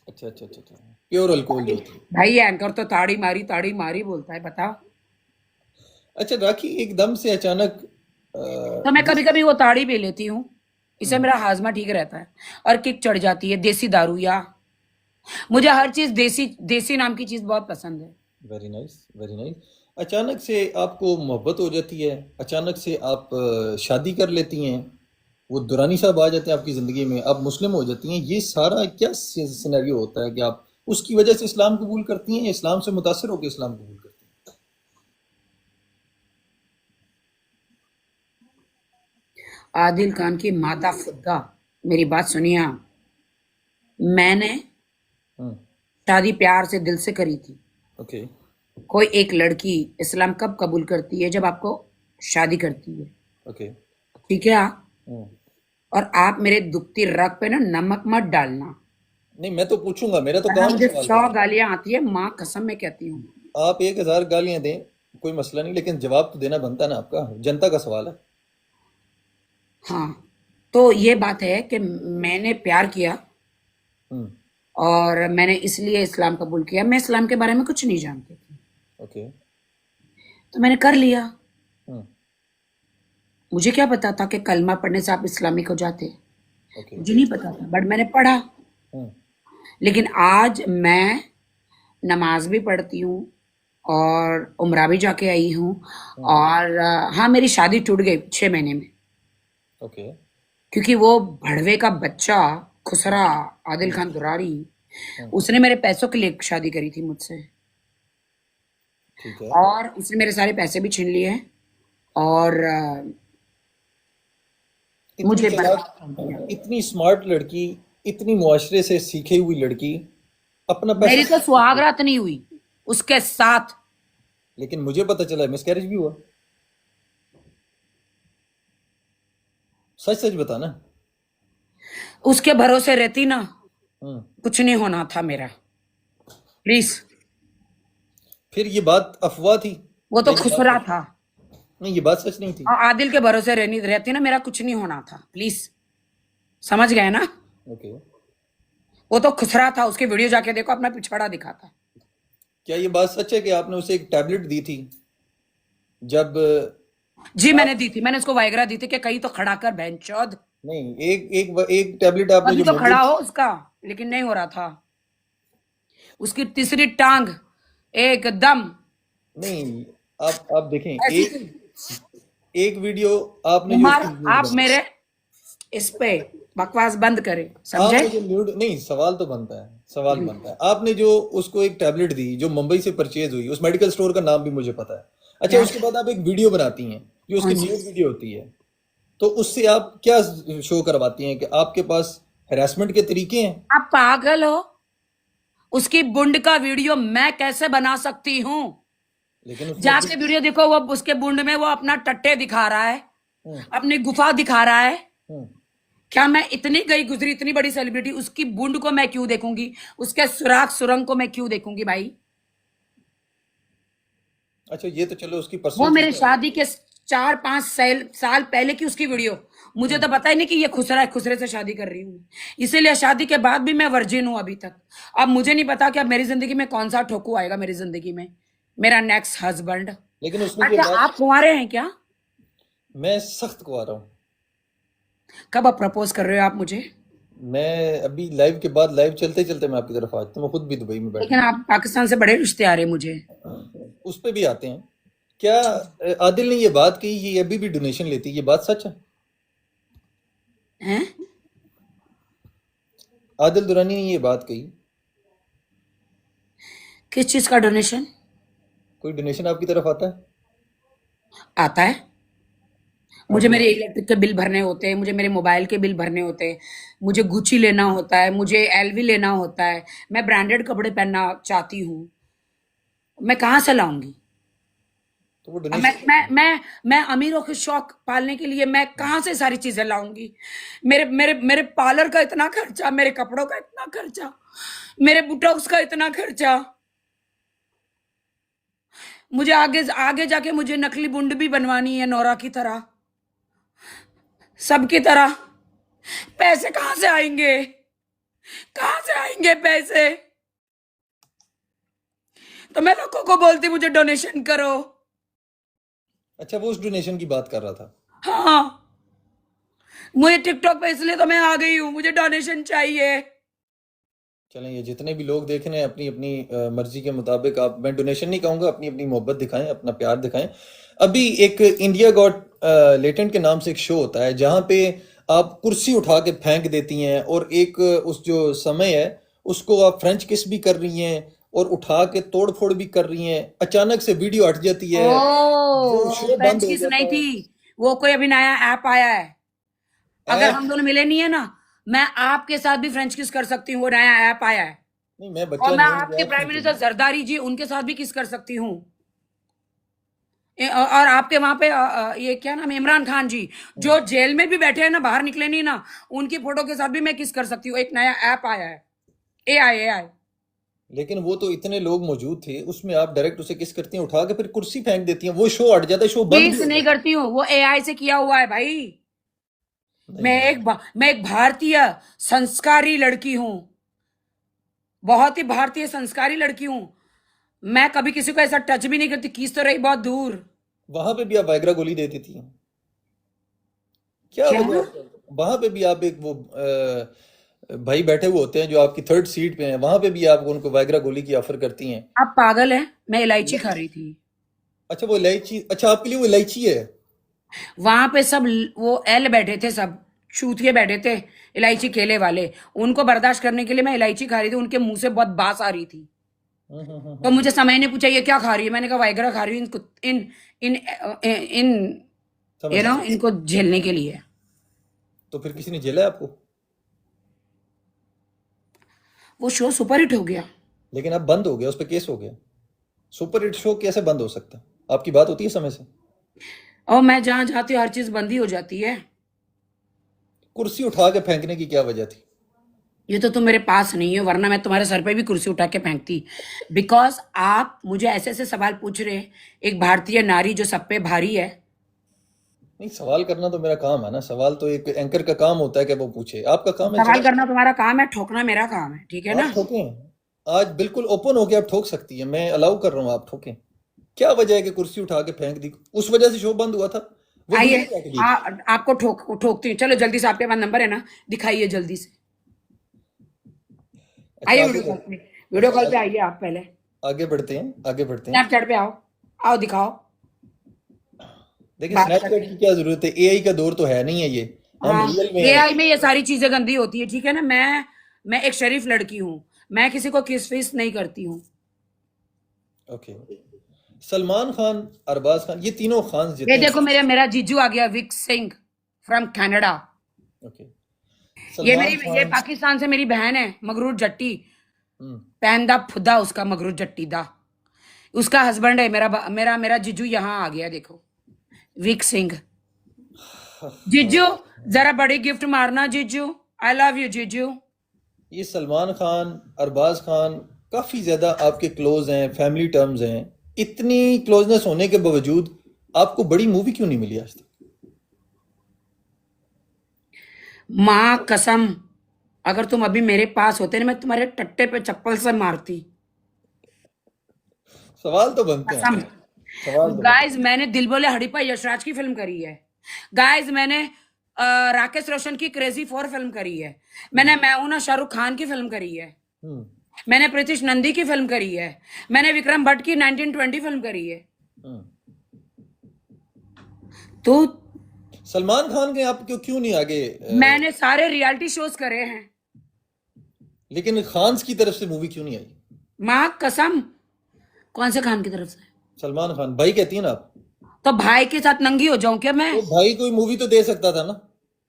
अच्छा अच्छा अच्छा अच्छा, प्योर अल्कोहल जो होती है। भाई एंकर तो ताड़ी मारी बोलता है, बताओ। अच्छा राखी, एकदम से अचानक तो मैं कभी जिस कभी वो ताड़ी पी लेती हूँ, इससे हम्म, मेरा हाजमा ठीक रहता है और किक चढ़ जाती है। देसी दारू, या मुझे हर चीज देसी, देसी नाम की चीज बहुत पसंद है। Very nice very nice. अचानक से आपको मोहब्बत हो जाती है, अचानक से आप शादी कर लेती हैं, वो दुरानी साहब आ जाते हैं आपकी ज़िंदगी में, आप मुस्लिम हो जाती हैं, ये सारा क्या सिनेरियो होता है कि आप उसकी वजह से इस्लाम कबूल करती हैं या इस्लाम से मुतासर होकर इस्लाम कबूल करती आदिल खान की माता फुद्दा, मेरी बात सुनिए आप। मैंने हैं? शादी प्यार से दिल से करी थी। ओके कोई एक लड़की इस्लाम कब कबूल करती है? जब आपको शादी करती है, ओके। ठीक है आप। हम्म, और आप मेरे दुखती रग पे ना नमक मत डालना, नहीं मैं तो पूछूंगा, मेरा तो वरना काम है मुझे सवाल 100 करना। गालियां आती है, माँ कसम में कहती हूँ। आप 1000 गालियां दें, कोई मसला नहीं, लेकिन जवाब तो देना बनता है ना, आपका जनता का सवाल है। हाँ, तो ये बात है कि मैंने प्यार किया हम्म, और मैंने इसलिए इस्लाम कबूल किया। मैं इस्लाम के बारे में कुछ नहीं जानती थी, ओके। तो मैंने कर लिया। हम्म, मुझे क्या पता था कि कलमा पढ़ने से आप इस्लामिक हो जाते? ओके। मुझे नहीं पता था, बट मैंने पढ़ा। हम्म, लेकिन आज मैं नमाज भी पढ़ती हूँ और उम्रा भी जाके आई हूँ। हम्म, और हाँ, मेरी शादी टूट गई 6 महीने में, ओके। क्योंकि वो भड़वे का बच्चा खुसरा, आदिल हम्म, खान दुरारी, हम्म, उसने मेरे पैसों के लिए शादी करी थी मुझसे। ठीक है। और उसने मेरे सारे पैसे भी छीन लिए और इतनी मुझे बर्बाद कर दिया। चालाक, इतनी स्मार्ट लड़की, इतनी मुआशरे से सीखी हुई लड़की, अपना पैसा मेरी तो सुहागरात नहीं हुई उसके साथ। लेकिन मुझे पता चला मिसकैरेज भी हुआ। सच सच बता ना। उसके भरोसे रहती ना, हम्म, कुछ नहीं होना था मेरा। प्लीज। फिर ये बात अफवाह थी वो तो या ये बात खुसरा सच? था, नहीं, ये बात सच नहीं थी। और आदिल के भरोसे रहनी रहती ना, मेरा कुछ नहीं होना था। प्लीज, समझ गए ना? ओके। वो तो खुसरा था, उसकी वीडियो जाके देखो, अपना पिछवाड़ा दिखाता। क्या ये बात सच है कि आपने उसे एक टैबलेट दी थी जब जी मैंने आप दी थी, मैंने उसको वायग्रा दी थी कि कहीं तो खड़ा कर बहनचोद। नहीं, एक टैबलेट आपने अभी जो तो मुंबई खड़ा हो उसका, लेकिन नहीं हो रहा था। उसकी तीसरी टांग एकदम नहीं, आप देखें, ऐसी एक थी। एक वीडियो आपने जो उमर, उसकी न्यूड आप बनाई, मेरे इस पे बकवास बंद करें, समझे? आपने जो न्यूड नहीं, सवाल तो बनता है, सवाल बनता है, आपने जो उसको एक टैबलेट दी जो मुंबई से परचेज हुई, उस मेडिकल स्टोर का नाम भी मुझे पता है। अच्छा, क्या? उसके बाद आप एक वीडियो बनाती हैं जो उसकी कौन सी? न्यूड वीडियो होती है, तो उससे आप क्या शो करवाती हैं कि आपके पास हैरेसमेंट के तरीके हैं? आप पागल हो? उसकी बुंड का वीडियो मैं कैसे बना सकती हूँ? लेकिन उसने जाके वीडियो देखो, वो उसके बुंड में वो अपना टट्टे दिखा रहा है, हम्म, अपनी गुफा दिखा रहा है। हम्म, क्या मैं इतनी गई गुजरी, इतनी बड़ी सेलिब्रिटी, उसकी बूंद को मैं क्यों देखूंगी? उसके सुराख सुरंग को मैं क्यों देखूंगी भाई? अच्छा, ये तो चलो उसकी वो पर्सनल मेरे चीज है। शादी के 4-5 साल पहले की उसकी वीडियो, मुझे तो पता ही नहीं कि ये खुसरा है, खुसरे से शादी कर रही हूँ। इसीलिए शादी के बाद भी मैं वर्जिन हूं अभी तक। अब मुझे नहीं पता कि अब मेरी जिंदगी में कौन सा ठोकू आएगा मेरी जिंदगी में, मेरा नेक्स्ट हस्बैंड। लेकिन उसने जो अच्छा, बात, आप कुंवारे हैं क्या? मैं सख्त को आ रहा हूँ। कब आप प्रपोज कर रहे हो आप मुझे? मैं अभी लाइव के बाद, लाइव चलते चलते मैं आपकी तरफ आता हूँ, मैं खुद भी दुबई में लेकिन बैठा आप पाकिस्तान से बड़े रिश्ते आ रहे हैं मुझे। हूँ, उस पे भी आते हैं। क्या आदिल ने ये बात कही, ये अभी भी डोनेशन लेती है, ये बात सच है? हैं? आदिल दुरानी ने ये बात कही, किस चीज का डोनेशन कोई डोनेशन आपकी तरफ आता है? आता है? मुझे आदिल, मेरे इलेक्ट्रिक के बिल भरने होते हैं, मुझे मेरे मोबाइल के बिल भरने होते हैं, मुझे गुची लेना होता है, मुझे एलवी लेना होता है, मैं ब्रांडेड कपड़े पहनना चाहती हूँ, मैं कहाँ से लाऊंगी? तो वो अब मैं डोनेशन मैं मैं मैं अमीरों के शौक पालने के लिए मैं कहाँ से सारी चीजें लाऊंगी? मेरे मेरे मेरे पार्लर का इतना खर्चा, मेरे कपड़ों का इतना खर्चा, मेरे बुटॉक्स का इतना खर्चा, मुझे आगे आगे जाके मुझे नकली बुंड भी बनवानी है नौरा की तरह। सबकी तरह। पैसे कहाँ से आएंगे? कहाँ से आएंगे पैसे? तो मैं लोगों को बोलती मुझे डोनेशन करो। अच्छा, वो उस डोनेशन की बात कर रहा था। हाँ, मुझे टिकटॉक पे इसलिए तो मैं आ गई हूँ, मुझे डोनेशन चाहिए। चलें, ये जितने भी लोग देख रहे हैं अपनी अपनी मर्जी के मुताबिक, आप, मैं डोनेशन नहीं कहूँगा, अपनी अपनी मोहब्बत दिखाएं, अपना प्यार दिखाएं। अभी एक इंडिया गॉट लेटेंट के नाम से एक शो होता है जहाँ पे आप कुर्सी उठा के फेंक देती हैं और एक उस जो समय है उसको आप फ्रेंच किस भी कर रही हैं और उठा के तोड़ फोड़ भी कर रही हैं, अचानक से वीडियो हट जाती है, वो ओ, शो बंद फ्रेंच हो किस जाता नहीं है। थी, वो कोई अभी नया ऐप आया है। अगर ऐप हम दोनों मिले नहीं है ना, मैं आपके साथ भी फ्रेंच किस कर सकती हूँ, वो नया ऐप आया है। नहीं, मैं और बच्चा मैं नहीं हूँ, आपके ऐप प्राइम नहीं मिनिस्टर चाहिए। जरदारी जी उनके साथ भी किस कर सकती हूँ। और आपके वहां पे ये क्या नाम है, इमरान खान जी, जो जेल में भी बैठे हैं ना, बाहर निकले नहीं ना, उनकी फोटो के साथ भी मैं किस कर सकती हूँ। एक नया ऐप आया है, AI। लेकिन वो तो इतने लोग मौजूद थे उसमें, आप डायरेक्ट उसे किस करती हैं, उठा के फिर कुर्सी फेंक देती हैं, वो शो हट जाता है, शो बंद भी किस हो नहीं जाता करती हूँ, वो AI से किया हुआ है भाई। है। नहीं नहीं। मैं एक भारतीय संस्कारी लड़की हूं, बहुत ही भारतीय संस्कारी लड़की हूं। मैं कभी किसी को ऐसा टच भी नहीं करती, किस तो रही बहुत दूर। वहां पे भी आप वाइग्रा गोली दे देती हैं, क्या क्या? वजह है? वहां पे भी आप एक वो भाई बैठे हुए होते हैं जो आपकी थर्ड सीट पे हैं, वहां पे भी आप उनको वाइग्रा गोली की ऑफर करती हैं। आप पागल हैं? मैं इलायची खा रही थी। अच्छा, वो इलायची, अच्छा आपके लिए वो इलायची है। वहां पे सब वो एल बैठे थे, सब चूतिए बैठे थे, इलायची केले वाले। उनको बर्दाश्त करने के लिए मैं इलायची खा रही थी, उनके मुंह से बहुत बास आ रही थी। तो मुझे समय ने पूछा ये क्या खा रही है, मैंने कहा वाइग्रा खा रही हूँ, इनको इन इन इन समझ गया। इनको झेलने के लिए। तो फिर किसी ने झेला है आपको? वो शो सुपर हिट हो गया। लेकिन अब बंद हो गया, उस पर केस हो गया। सुपर हिट शो कैसे बंद हो सकता है? आपकी बात होती है समय से। और मैं जहां जाती हूँ हर चीज बंदी हो जाती है। कुर्सी उठा के फेंकने की क्या वजह थी? ये तो तुम मेरे पास नहीं हो, वरना मैं तुम्हारे सर पे भी कुर्सी उठा के फेंकती। बिकॉज आप मुझे ऐसे ऐसे सवाल पूछ रहे हैं, एक भारतीय नारी जो सब पे भारी है। नहीं, सवाल करना तो मेरा काम है ना, सवाल तो एक एंकर का काम होता है कि वो पूछे, आपका काम है सवाल जवाब। करना तुम्हारा काम है, ठोकना मेरा काम है, ठीक है आप ना? ठोकें, आज बिल्कुल ओपन होके आप ठोक सकती हैं, मैं अलाउ कर रहा हूँ, आप ठोकें। क्या वजह है कि कुर्सी उठा के फेंक दी, उस वजह से शो बंद हुआ था? वो आइए, वीडियो क्या के लिए थी? आपको ठोकती हूँ। चलो जल्दी से, आपके पास नंबर है ना, दिखाइए जल्दी से। अच्छा आइए आगे वीडियो कॉल पे, वीडियो अच्छा कॉल पे आइए आप पहले। आगे बढ़ते हैं, आगे बढ़ते हैं। स्नैपचैट पे आओ, आओ दिखाओ देखिए, बात स्नैपचैट करके। की क्या जरूरत है, एआई का दौर तो है नहीं है ये, हम हाँ, रियल में हैं। AI में ये सारी चीजें गंदी होती है, ठीक है ना? मैं एक शरीफ लड़की हूँ, मैं किसी को किस फिस नहीं करती हूँ। ओके। सलमान खान, अरबाज खान, ये तीनों खान ये जितने देखो, हैं। मेरा जीजू आ गया, Vik Singh from Canada. Okay. ये सलमान ये खान। पाकिस्तान से मेरी बहन है, मगरूर जट्टी। हम्म। पहनदा फुदा उसका, मगरूर जट्टी दा। उसका हस्बैंड है मेरा जीजू यहाँ आ गया, देखो, विक सिंह। जीजू, जरा बड़ी गिफ्ट मारना जीजू। आई लव यू जीजू। ये सलमान खान, अरबाज खान काफी ज्यादा आपके क्लोज हैं, फैमिली टर्म्स हैं, इतनी क्लोजनेस होने के बावजूद आपको बड़ी मूवी क्यों नहीं मिली आज तक? माँ कसम, अगर तुम अभी मेरे पास होते ना, मैं तुम्हारे टट्टे पे चप्पल से मारती। सवाल तो बनते हैं कसम। ना, सवाल तो बनते गाइस, मैंने दिल बोले हड़ीपा यशराज की फिल्म करी है। गाइस, मैंने राकेश रोशन की क्रेजी 4 फिल्म करी है। मैंने मैं हूं ना शाहरुख खान की फिल्म करी है। हैं। मैंने प्रीतिश नंदी की फिल्म करी है। मैंने विक्रम भट्ट की 1920 फिल्म करी है। हम्म। तो सलमान खान के आप क्यों नहीं आगे मैंने सारे रियलिटी शोज करे हैं। लेकिन खान की तरफ से मूवी क्यों नहीं आई? माँ कसम। कौन से खान की तरफ से? सलमान खान भाई कहती है ना आप, तो भाई के साथ नंगी हो जाऊं क्या मैं? तो भाई कोई मूवी तो दे सकता था ना।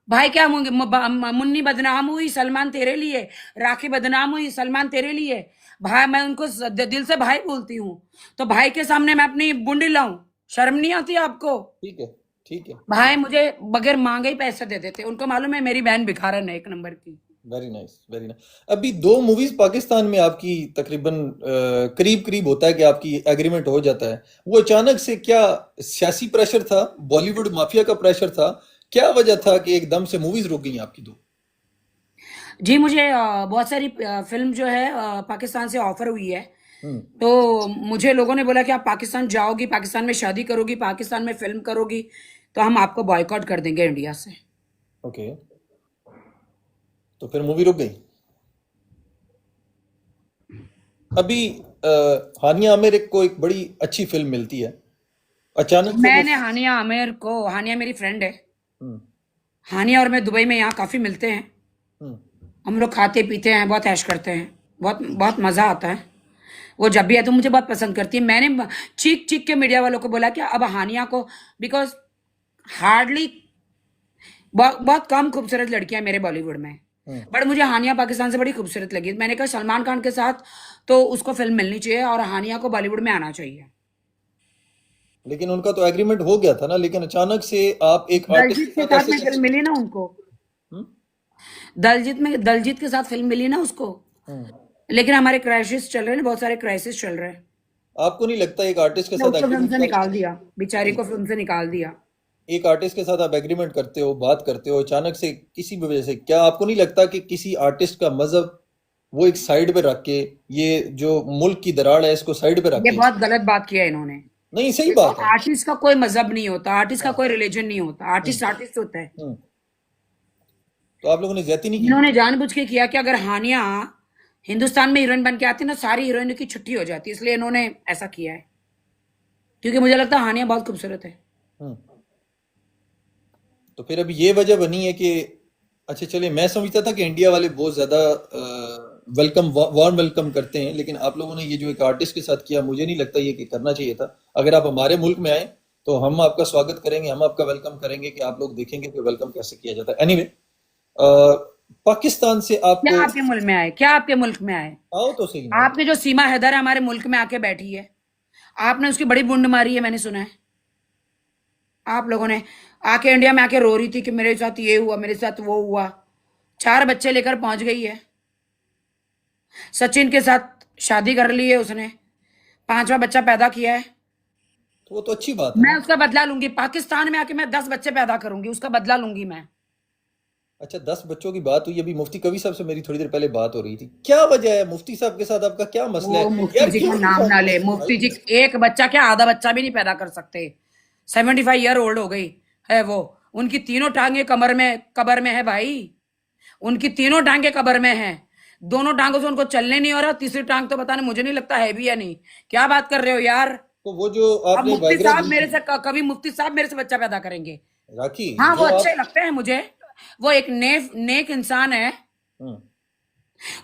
भाई क्या, मुन्नी बदनाम हुई सलमान तेरे लिए, राखी बदनाम हुई सलमान तेरे लिए। भाई, मैं उनको दिल से भाई बोलती हूँ। तो भाई के सामने मैं अपनी बुंडी लाऊं? शर्म नहीं आती आपको? ठीक है, ठीक है। भाई मुझे बगैर मांगे ही पैसे दे देते, उनको मालूम है मेरी बहन भिखारन है 1 नंबर की। Very nice, very nice. अभी 2 मूवीज पाकिस्तान में आपकी तकरीबन करीब करीब होता है कि आपकी एग्रीमेंट हो जाता है, वो अचानक से क्या सियासी प्रेशर था, बॉलीवुड माफिया का प्रेशर था, क्या वजह था कि एकदम से मूवीज रुक गई आपकी दो? जी, मुझे बहुत सारी फ़िल्म जो है पाकिस्तान से ऑफ़र हुई है। हम्म। तो मुझे लोगों ने बोला कि आप पाकिस्तान जाओगी, पाकिस्तान में शादी करोगी, पाकिस्तान में फ़िल्म करोगी, तो हम आपको बॉयकॉट कर देंगे इंडिया से। ओके, तो फिर मूवी रुक गई। अभी हानिया आमिर को एक बड़ी अच्छी फिल्म मिलती है, अचानक से वो। हानिया मेरी फ्रेंड है। हम्म। हानिया और मैं दुबई में यहाँ काफ़ी मिलते हैं। हम्म। हम लोग खाते पीते हैं, बहुत ऐश करते हैं, बहुत बहुत मज़ा आता है। वो जब भी है तो मुझे बहुत पसंद करती है। मैंने चीख चीख के मीडिया वालों को बोला कि अब हानिया को, बिकॉज हार्डली बहुत बहुत कम खूबसूरत लड़कियां मेरे बॉलीवुड में, हम्म। बट मुझे हानिया पाकिस्तान से बड़ी खूबसूरत लगी। मैंने कहा सलमान खान के साथ तो उसको फिल्म मिलनी चाहिए और हानिया को बॉलीवुड में आना चाहिए। लेकिन उनका तो एग्रीमेंट हो गया था ना, लेकिन अचानक से आप एक आर्टिस्ट दलजीत के के साथ साथ ऐसे में फिल्म कैसे? मिली ना उनको। हम्म। दलजीत के साथ फिल्म मिली ना उसको। हम्म। लेकिन हमारे क्राइसिस चल रहे हैं, बहुत सारे क्राइसिस चल रहे हैं। आपको नहीं लगता एक आर्टिस्ट के तो साथ उसको फिल्म एग्रीमेंट से कर? निकाल दिया, बेचारी नहीं, को फिल्म से निकाल दिया। एक आर्टिस्ट के साथ आप एग्रीमेंट करते हो, बात करते हो, अचानक से किसी भी वजह से, क्या आपको नहीं लगता कि किसी आर्टिस्ट का मजहब वो एक साइड पे रख के, ये जो मुल्क की दरार है इसको साइड पे रख ये के? बहुत गलत बात किया इन्होंने। नहीं, सही देखो, बात है। आर्टिस्ट का कोई मजहब नहीं होता, आर्टिस्ट का हाँ। कोई रिलीजन नहीं होता, हम्म। आर्टिस्ट आर्टिस्ट होता है। हम्म। तो आप लोगों ने ज्यादती नहीं की? इन्होंने जानबूझ के किया कि अगर हानिया हिंदुस्तान में हीरोइन बन के आती ना, सारी हीरोइनों की छुट्टी हो जाती, इसलिए इन्होंने ऐसा किया है। क्योंकि मुझे लगता है हानिया बहुत खूबसूरत है। हम्म। तो फिर अभी ये वजह बनी है कि, अच्छा चलिए, मैं समझता था कि इंडिया वाले बहुत ज्यादा वेलकम, वार्म वेलकम करते हैं, लेकिन आप लोगों ने ये जो एक आर्टिस्ट के साथ किया, मुझे नहीं लगता ये कि करना चाहिए था। अगर आप हमारे मुल्क में आए तो हम आपका स्वागत करेंगे, हम आपका वेलकम करेंगे, कि आप लोग देखेंगे कि वेलकम कैसे किया जाता है। एनीवे, पाकिस्तान से क्या आपको, आपके मुल्क में आए, क्या आपके मुल्क में आए? आओ तो सही ना। आपने जो सीमा हैदर है हमारे मुल्क में आके बैठी है, आपने उसकी बड़ी बुंड मारी है, मैंने सुना है। आप लोगों ने आके इंडिया में आके रो रही थी कि मेरे साथ ये हुआ, मेरे साथ वो हुआ। 4 बच्चे लेकर पहुंच गई है। सचिन के साथ शादी कर ली है उसने, 5वां बच्चा पैदा किया है। तो वो तो अच्छी बात है मैं ना। उसका बदला लूंगी, पाकिस्तान में आके मैं 10 बच्चे पैदा करूंगी, उसका बदला लूंगी मैं। अच्छा, 10 बच्चों की बात हुई, अभी मुफ्ती कवि साहब से मेरी थोड़ी देर पहले बात हो रही थी, क्या वजह है मुफ्ती साहब के साथ आपका, क्या मसला वो है मुफ्ती यार, जी का क्यों नहीं नाम ना शादी ले। करते भाई? मुफ्ती जी एक बच्चा क्या, आधा बच्चा भी नहीं पैदा कर सकते। 75 ईयर ओल्ड हो गई है वो। उनकी तीनों टांगे कबर में है भाई। उनकी तीनों टांगे कबर में है। दोनों टांगों से उनको चलने नहीं हो रहा, तीसरी टांग तो पता नहीं, मुझे नहीं लगता है भी या नहीं। क्या बात कर रहे हो यार? तो वो जो अब आपने मुफ्ती वायग्रा साहब ली मेरे थी, से कभी मुफ्ती साहब मेरे से बच्चा पैदा करेंगे? राखी, हाँ, वो जो अच्छे आप, लगते हैं मुझे। वो एक नेक इंसान है। हम्म,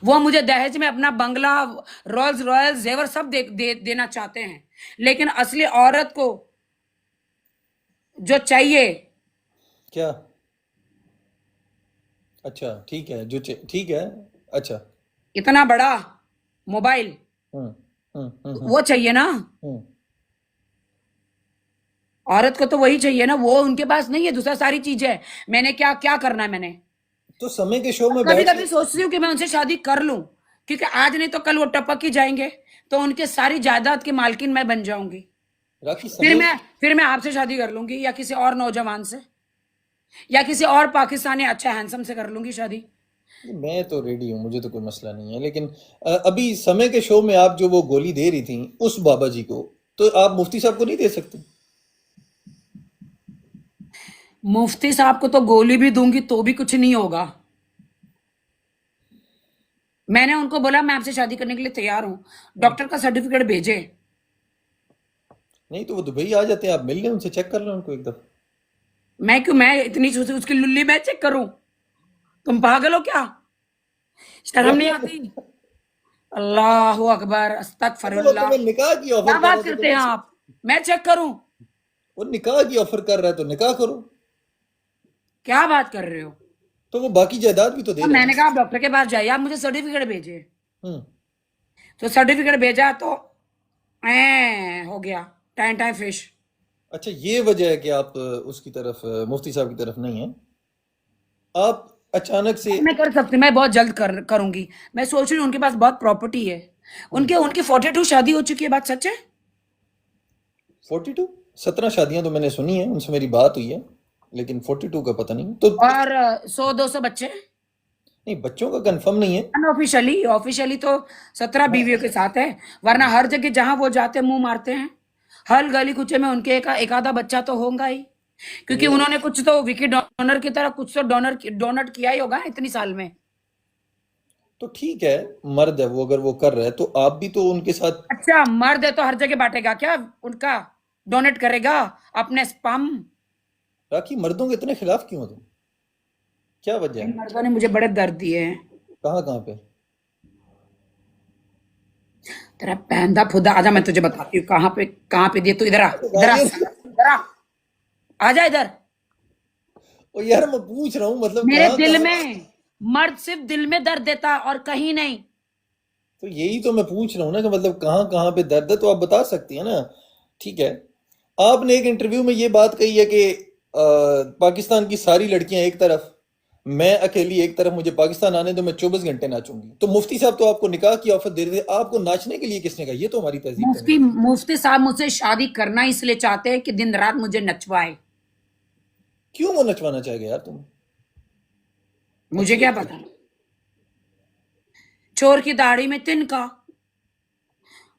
वो मुझे दहेज में अपना बंगला, रोल्स रॉयल्स, जेवर सब देना चाहते हैं। लेकिन असली औरत को जो चाहिए, क्या? अच्छा ठीक है, ठीक है। अच्छा। इतना बड़ा मोबाइल, हम्म। हम्म। हम्म। वो चाहिए ना। हम्म। औरत को तो वही चाहिए ना, वो उनके पास नहीं है। दूसरा सारी चीजें है। मैंने क्या क्या करना है मैंने। तो समय के शो में कभी बैठ के, कभी सोचती हूँ कि मैं उनसे शादी कर लूं, क्योंकि आज नहीं तो कल वो टपक ही जाएंगे, तो उनके सारी जायदाद की मालकिन मैं बन जाऊंगी। राखी फिर समय, मैं फिर मैं आपसे शादी कर लूंगी, या किसी और नौजवान से, या किसी और पाकिस्तानी अच्छा हैंडसम से कर लूंगी शादी। मैं तो रेडी हूँ, मुझे तो कोई मसला नहीं है, लेकिन अभी समय के शो में आप जो वो गोली दे रही थी उस बाबा जी को, तो आप मुफ्ती साहब को नहीं दे सकते? मुफ्ती साहब को तो गोली भी दूंगी तो भी कुछ नहीं होगा। मैंने उनको बोला मैं आपसे शादी करने के लिए तैयार हूं, डॉक्टर का सर्टिफिकेट भेजे। नहीं तो वो दुबई आ जाते हैं, आप मिल लें उनसे, चेक कर लें उनको एक दफा। मैं इतनी उसकी लुल्ली मैं चेक करूं? तुम पागल हो क्या? शर्म नहीं आती? अल्लाह अकबर, अच्छा, वो अस्तगफिरुल्लाह। तुम्हें निकाह की क्या ऑफर कर रहा बात है तो करते तुम हैं उससे, आप? मैं चेक करूं? वो निकाह की ऑफर कर रहा है तो निकाह करो। क्या बात कर रहे हो? तो वो बाकी जायदाद भी तो दे तो रहा है मैंने ना। कहा आप डॉक्टर के पास जाइए, आप मुझे सर्टिफिकेट भेजिए। हम्म। तो सर्टिफिकेट भेजा तो हो गया, टाइम टाइम फिश। अच्छा, ये वजह है कि आप उसकी तरफ, मुफ्ती साहब की तरफ नहीं है, आप अचानक से। मैं कर सकती, मैं बहुत जल्द करूंगी। मैं सोच रही हूँ, उनके पास बहुत प्रॉपर्टी है। हम्म। उनके उनकी 42 शादी हो चुकी है, बात सच है? 42? 17 शादियां तो मैंने सुनी है, उनसे मेरी बात हुई है। लेकिन 42 का पता नहीं। तो और 100-200 बच्चे। नहीं, बच्चों का कंफर्म नहीं है। अनऑफिशियली ऑफिशियली तो 17 बीवियों के साथ है, वरना हर जगह जहां वो जाते मुंह मारते हैं। हर गली कुचे में उनके एक आधा बच्चा तो होगा ही, क्योंकि ये उन्होंने कुछ तो विकी डोनर की तरह कुछ तो डोनेट किया ही होगा इतनी साल में। तो ठीक है, मर्द है वो, अगर वो कर रहा है तो आप भी तो उनके साथ। अच्छा, मर्द है तो हर जगह बांटेगा क्या, उनका डोनेट करेगा अपने स्पम? राखी, मर्दों के इतने खिलाफ क्यों हो तुम? क्या वजह इन है? मर्दों ने मुझे बड़े दर्द दिए हैं। कहाँ कहाँ पे? तेरा पैंदा फुदा, आजा मैं तुझे बताती हूँ कहाँ पे दिए। तू इधर आ, इधर आ, गालियाँ। इधर आ, आजा इधर। ओ यार, मैं पूछ रहा हूँ मतलब मेरे कहाँ दिल कहाँ। में, मर्द सिर्फ दिल में दर्द देता और कहीं नहीं। तो यही तो मैं पूछ रहा हूँ ना कि मतलब कहाँ कहाँ पे दर्द है, तो आप बता सकती हैं ना। ठीक है। आपने एक इंटरव्यू में ये बात कही है कि पाकिस्तान की सारी लड़कियां एक तरफ, मैं अकेली एक तरफ, मुझे पाकिस्तान आने दो, मैं 24 घंटे नाचूंगी। तो मुफ्ती साहब तो आपको निकाह की ऑफर दे रहे थे, आपको नाचने के लिए किसने कहा? ये तो हमारी तहजीब का मुफ्ती नहीं। मुफ्ती साहब मुझसे शादी करना इसलिए चाहते हैं कि दिन रात मुझे नचवाए। क्यों वो नचवाना चाहेगा यार तुम? मुझे अच्छी क्या लड़की। पता। चोर की दाढ़ी में तिनका।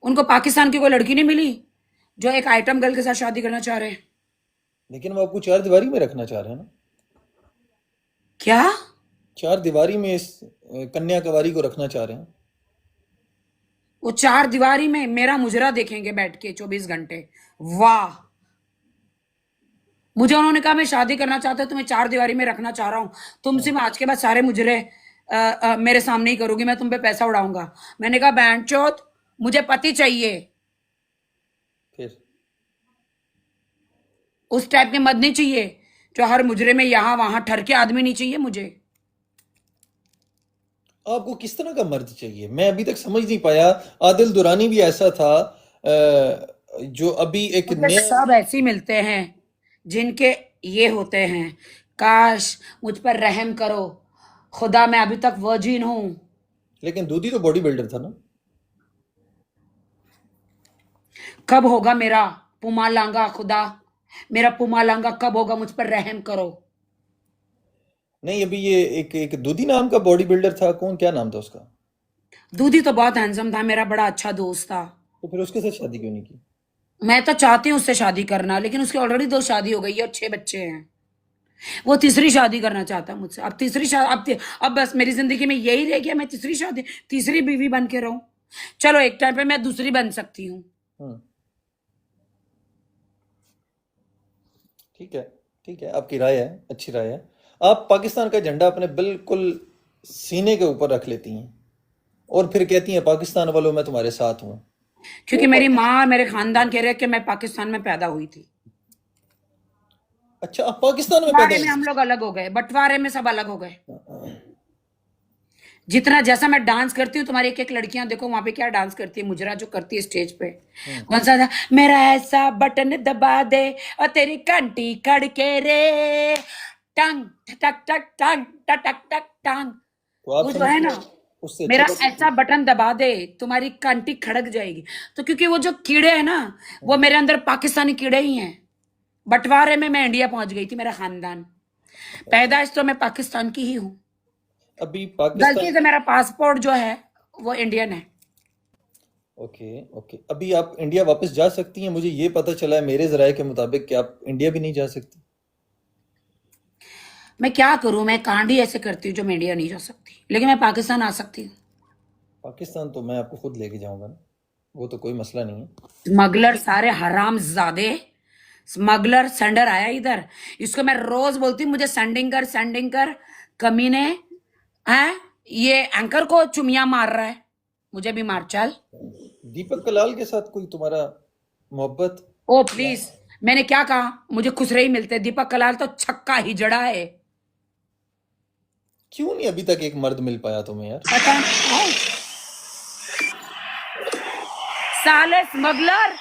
उनको पाकिस्तान की कोई लड़की नहीं मिली जो एक आइटम गर्ल के साथ शादी करना चाह रहे हैं। लेकिन वो आपको चार दीवारी में रखना चाह रहे हैं ना। क्या? चार दीवारी में इस कन्या कवारी को रखना चाह रहे हैं। वो चार दीवारी में मेरा मुजरा देखेंगे बैठ के 24 घंटे। वाह। मुझे उन्होंने कहा मैं शादी करना चाहता हूं, तुम्हें चार दीवारी में रखना चाह रहा हूं, तुमसे मैं आज के बाद सारे मुजरे मेरे सामने ही करूंगी, मैं तुम पे पैसा उड़ाऊंगा। मैंने कहा बैंड चौथ, मुझे पति चाहिए। फिर उस टाइप के मर्द नहीं चाहिए जो हर मुजरे में यहां वहां ठरके आदमी नहीं चाहिए मुझे। आपको किस तरह का मर्द चाहिए, मैं अभी तक समझ नहीं पाया। आदिल दुरानी भी ऐसा था, जो अभी एक मुझे नया। सब ऐसे ही मिलते हैं जिनके ये होते हैं। काश मुझ पर रहम करो खुदा, मैं अभी तक वर्जिन हूं। लेकिन दूधी तो बॉडी बिल्डर था ना। कब होगा मेरा पुमालांगा खुदा, मेरा पुमालांगा कब होगा, मुझ पर रहम करो। नहीं, अभी ये एक एक दूधी नाम का बॉडी बिल्डर था, कौन, क्या नाम था उसका? दूधी तो बहुत हैंडसम था, मेरा बड़ा अच्छा दोस्त था। तो फिर उसके साथ शादी क्यों नहीं की? मैं तो चाहती हूँ उससे शादी करना, लेकिन उसकी ऑलरेडी 2 शादी हो गई है और 6 बच्चे हैं। वो तीसरी शादी करना चाहता है मुझसे। अब तीसरी शादी, अब बस मेरी जिंदगी में यही रह गया, मैं तीसरी बीवी बन के रहूं। चलो एक टाइम पे मैं दूसरी बन सकती हूँ। हम्म। ठीक है। ठीक है, आपकी राय है, अच्छी राय है। आप पाकिस्तान का झंडा अपने बिल्कुल सीने के ऊपर रख लेती हैं और फिर कहती हैं पाकिस्तान वालों मैं तुम्हारे साथ हूं। क्योंकि मेरी माँ और मेरे खानदान कह रहे हैं कि मैं पाकिस्तान में पैदा हुई थी। अच्छा, आप पाकिस्तान में पैदा बंटवारे में हुई हम लोग अलग हो गए, बंटवारे में सब अलग हो गए। जितना जैसा मैं डांस करती हूँ, तुम्हारी एक एक लड़कियां देखो वहां पे क्या डांस करती है, मुजरा जो करती है स्टेज पे। कौन सा था, मेरा ऐसा बटन दबा दे और तेरी घंटी खड़के रे, टंग टक टक टंग टक टक टक टंग। तो आप वो जो है समझते ना, हो उससे अच्छा मेरा तो। ऐसा बटन दबा दे तुम्हारी घंटी खड़क जाएगी। तो क्योंकि वो जो कीड़े हैं ना, वो मेरे अंदर पाकिस्तानी कीड़े ही हैं। बंटवारे में मैं इंडिया पहुंच गई थी, मेरा खानदान। पैदाइश तो मैं पाकिस्तान की ही हूँ, अभी गलती पाकिस्तान। से मेरा पासपोर्ट जो है वो इंडियन है। ओके ओके, अभी आप इंडिया वापस जा सकती हैं? मुझे ये पता चला है मेरे जराये के मुताबिक कि आप इंडिया भी नहीं जा सकती। मैं क्या करूं, मैं कांड ही ऐसे करती हूँ जो मैं इंडिया नहीं जा सकती, लेकिन मैं पाकिस्तान आ सकती हूँ। पाकिस्तान तो मैं आपको खुद लेके जाऊंगा ना, वो तो कोई मसला नहीं है। स्मगलर, सारे हराम जादे स्मगलर। सेंडर आया इधर, इसको मैं रोज बोलती हूँ मुझे सेंडिंग कर कमीने हैं। ये एंकर को चुमिया मार रहा है, मुझे भी मार चल। दीपक कलाल के साथ कोई तुम्हारा मोहब्बत? ओ प्लीज, मैंने क्या कहा, मुझे खुसरे ही मिलते। दीपक कलाल तो छक्का ही जड़ा है। क्यों नहीं अभी तक एक मर्द मिल पाया तुम्हें यार? पता नहीं। साले स्मगलर,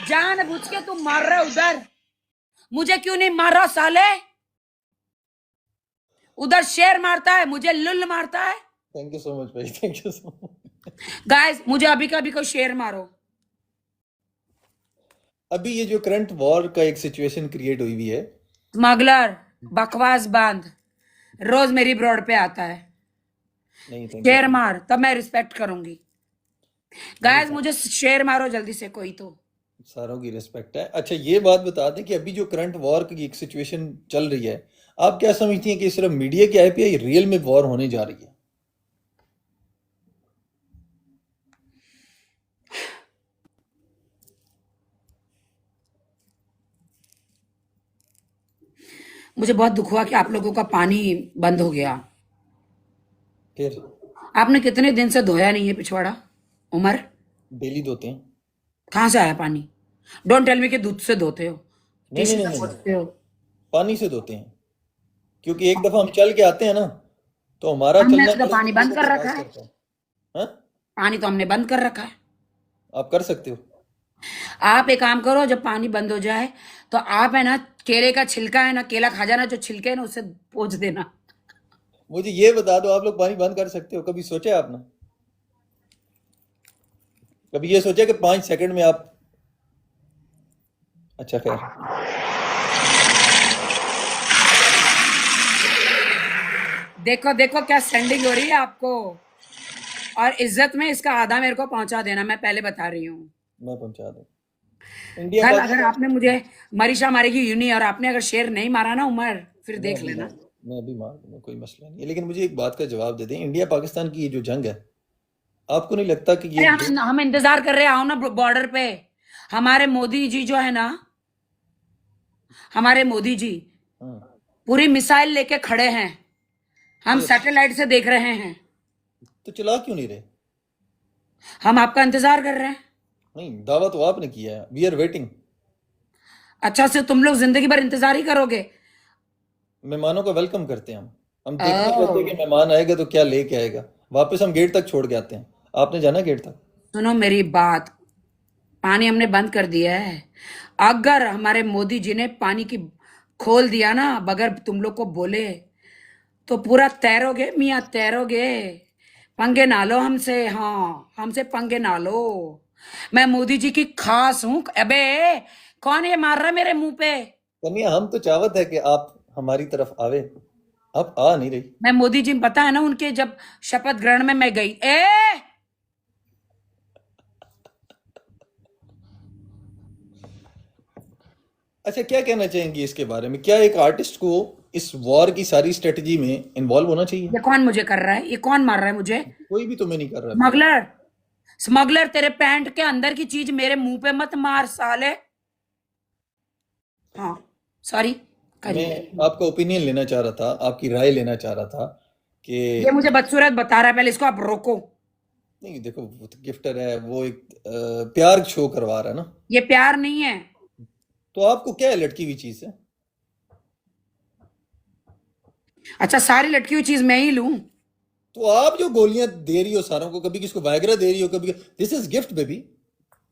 जानबूझ के तुम मार रहे हो उधर, मुझे क्यों नहीं मार रहा साले? उधर शेर मारता है, मुझे लुल मारता है। थैंक यू सो मच भाई, thank you so much. Guys, मुझे अभी का भी कोई शेर मारो। अभी ये जो करंट वॉर का एक सिचुएशन क्रिएट हुई हुई है। स्मगलर, बकवास बांध, रोज मेरी ब्रॉड पे आता है, नहीं थैंक शेर यू। मार, तब मैं रिस्पेक्ट करूंगी। गाइस मुझे शेर मारो जल्दी से कोई तो। सारों की रिस्पेक्ट है। अच्छा ये बात बता दें कि अभी जो करंट वॉर की एक सिचुएशन चल रही है, आप क्या समझती हैं कि सिर्फ मीडिया की हाइप है या रियल में वॉर होने जा रही है? मुझे बहुत दुख हुआ कि आप लोगों का पानी बंद हो गया। फिर आपने कितने दिन से धोया नहीं है पिछवाड़ा? उमर, डेली धोते हैं। कहाँ से आया पानी? डोंट टेल मी कि दूध से धोते हो, नहीं नहीं टिश्यू नहीं से नहीं, पोंछते हो। पानी से धोते हैं, क्योंकि एक दफा हम चल के आते हैं ना, तो हमारा हमने चलना तो पानी परिस्थितियों बंद को कर बर्दाश्त रखा है, करता है। हाँ, पानी तो हमने बंद कर रखा है। आप कर सकते हो। आप एक काम करो, जब पानी बंद हो जाए तो आप है ना, केले का छिलका है ना, केला खा जाना, जो छिलके है ना उससे पोंछ देना। मुझे ये बता दो, आप लोग पानी बंद कर सकते हो? कभी सोचा आपने? कभी ये सोचा कि 5 सेकंड में आप, अच्छा खैर, देखो देखो क्या सेंडिंग हो रही है आपको, और इज्जत में इसका आधा मेरे को पहुंचा देना, मैं पहले बता रही हूँ। मैं पहुंचा दूं। इंडिया कल अगर पाकिस्तान, आपने मुझे मरीशा मारेगी यूं नहीं, और आपने अगर शेर नहीं मारा ना उमर, फिर मैं देख अभी लेना। मार मैं अभी मार दूंगा, कोई मसला नहीं है। लेकिन मुझे एक बात का जवाब दे दें, इंडिया पाकिस्तान की ये जो जंग है, आपको नहीं लगता कि ये अरे दो, हम इंतजार कर रहे हैं, आओ ना बॉर्डर पे। हमारे मोदी जी जो है ना, हमारे मोदी जी हाँ, पूरी मिसाइल लेके खड़े हैं, हम फिर सैटेलाइट से देख रहे हैं, तो चला क्यों नहीं रहे? हम आपका इंतजार कर रहे हैं। नहीं, दावा तो आपने किया है, वी आर वेटिंग। अच्छा से तुम लोग जिंदगी भर इंतजार ही करोगे? मेहमानों का वेलकम करते हैं हम देखना चाहते हैं कि ओह, मेहमान आएगा तो क्या लेके आएगा। वापस हम गेट तक छोड़ के आते हैं। आपने जाना गेट तक? सुनो मेरी बात, पानी हमने बंद कर दिया है। अगर हमारे मोदी जी ने पानी की खोल दिया ना, बगैर तुम लोग को बोले, तो पूरा तैरोगे मियाँ, तैरोगे। पंगे ना लो हमसे, हाँ हमसे पंगे ना लो। मैं मोदी जी की खास हूं। अबे कौन ये मार रहा है मेरे मुंह पे? कन्या, हम तो चाहत है कि आप हमारी तरफ आवे, आप आ नहीं रही। मैं मोदी जी, पता है ना उनके जब शपथ ग्रहण में मैं गई, अच्छा, क्या कहना चाहेंगी इसके बारे में? क्या एक आर्टिस्ट को इस वॉर की सारी स्ट्रेटजी में इन्वॉल्व होना चाहिए? ये कौन मुझे कर रहा है, ये कौन मार रहा है मुझे? कोई भी तुम्हें नहीं कर रहा अभी। स्मगलर, स्मगलर, तेरे पैंट के अंदर की चीज मेरे मुंह पे मत मार साले। हाँ सॉरी, मैं करिए। आपका ओपिनियन लेना चाह रहा था, आपकी राय लेना चाह रहा था कि, ये मुझे बदसूरत बता रहा है, पहले इसको आप रोको। नहीं देखो, वो तो गिफ्टर है, वो एक प्यार शो करवा रहा है ना, ये प्यार नहीं है। तो आपको क्या है लटकी हुई चीज से? अच्छा, सारी लटकी हुई चीज मैं ही लूं? तो आप जो गोलियां दे रही हो सारों को, कभी किसको वायग्रा दे रही हो, कभी, दिस इज गिफ्ट बेबी,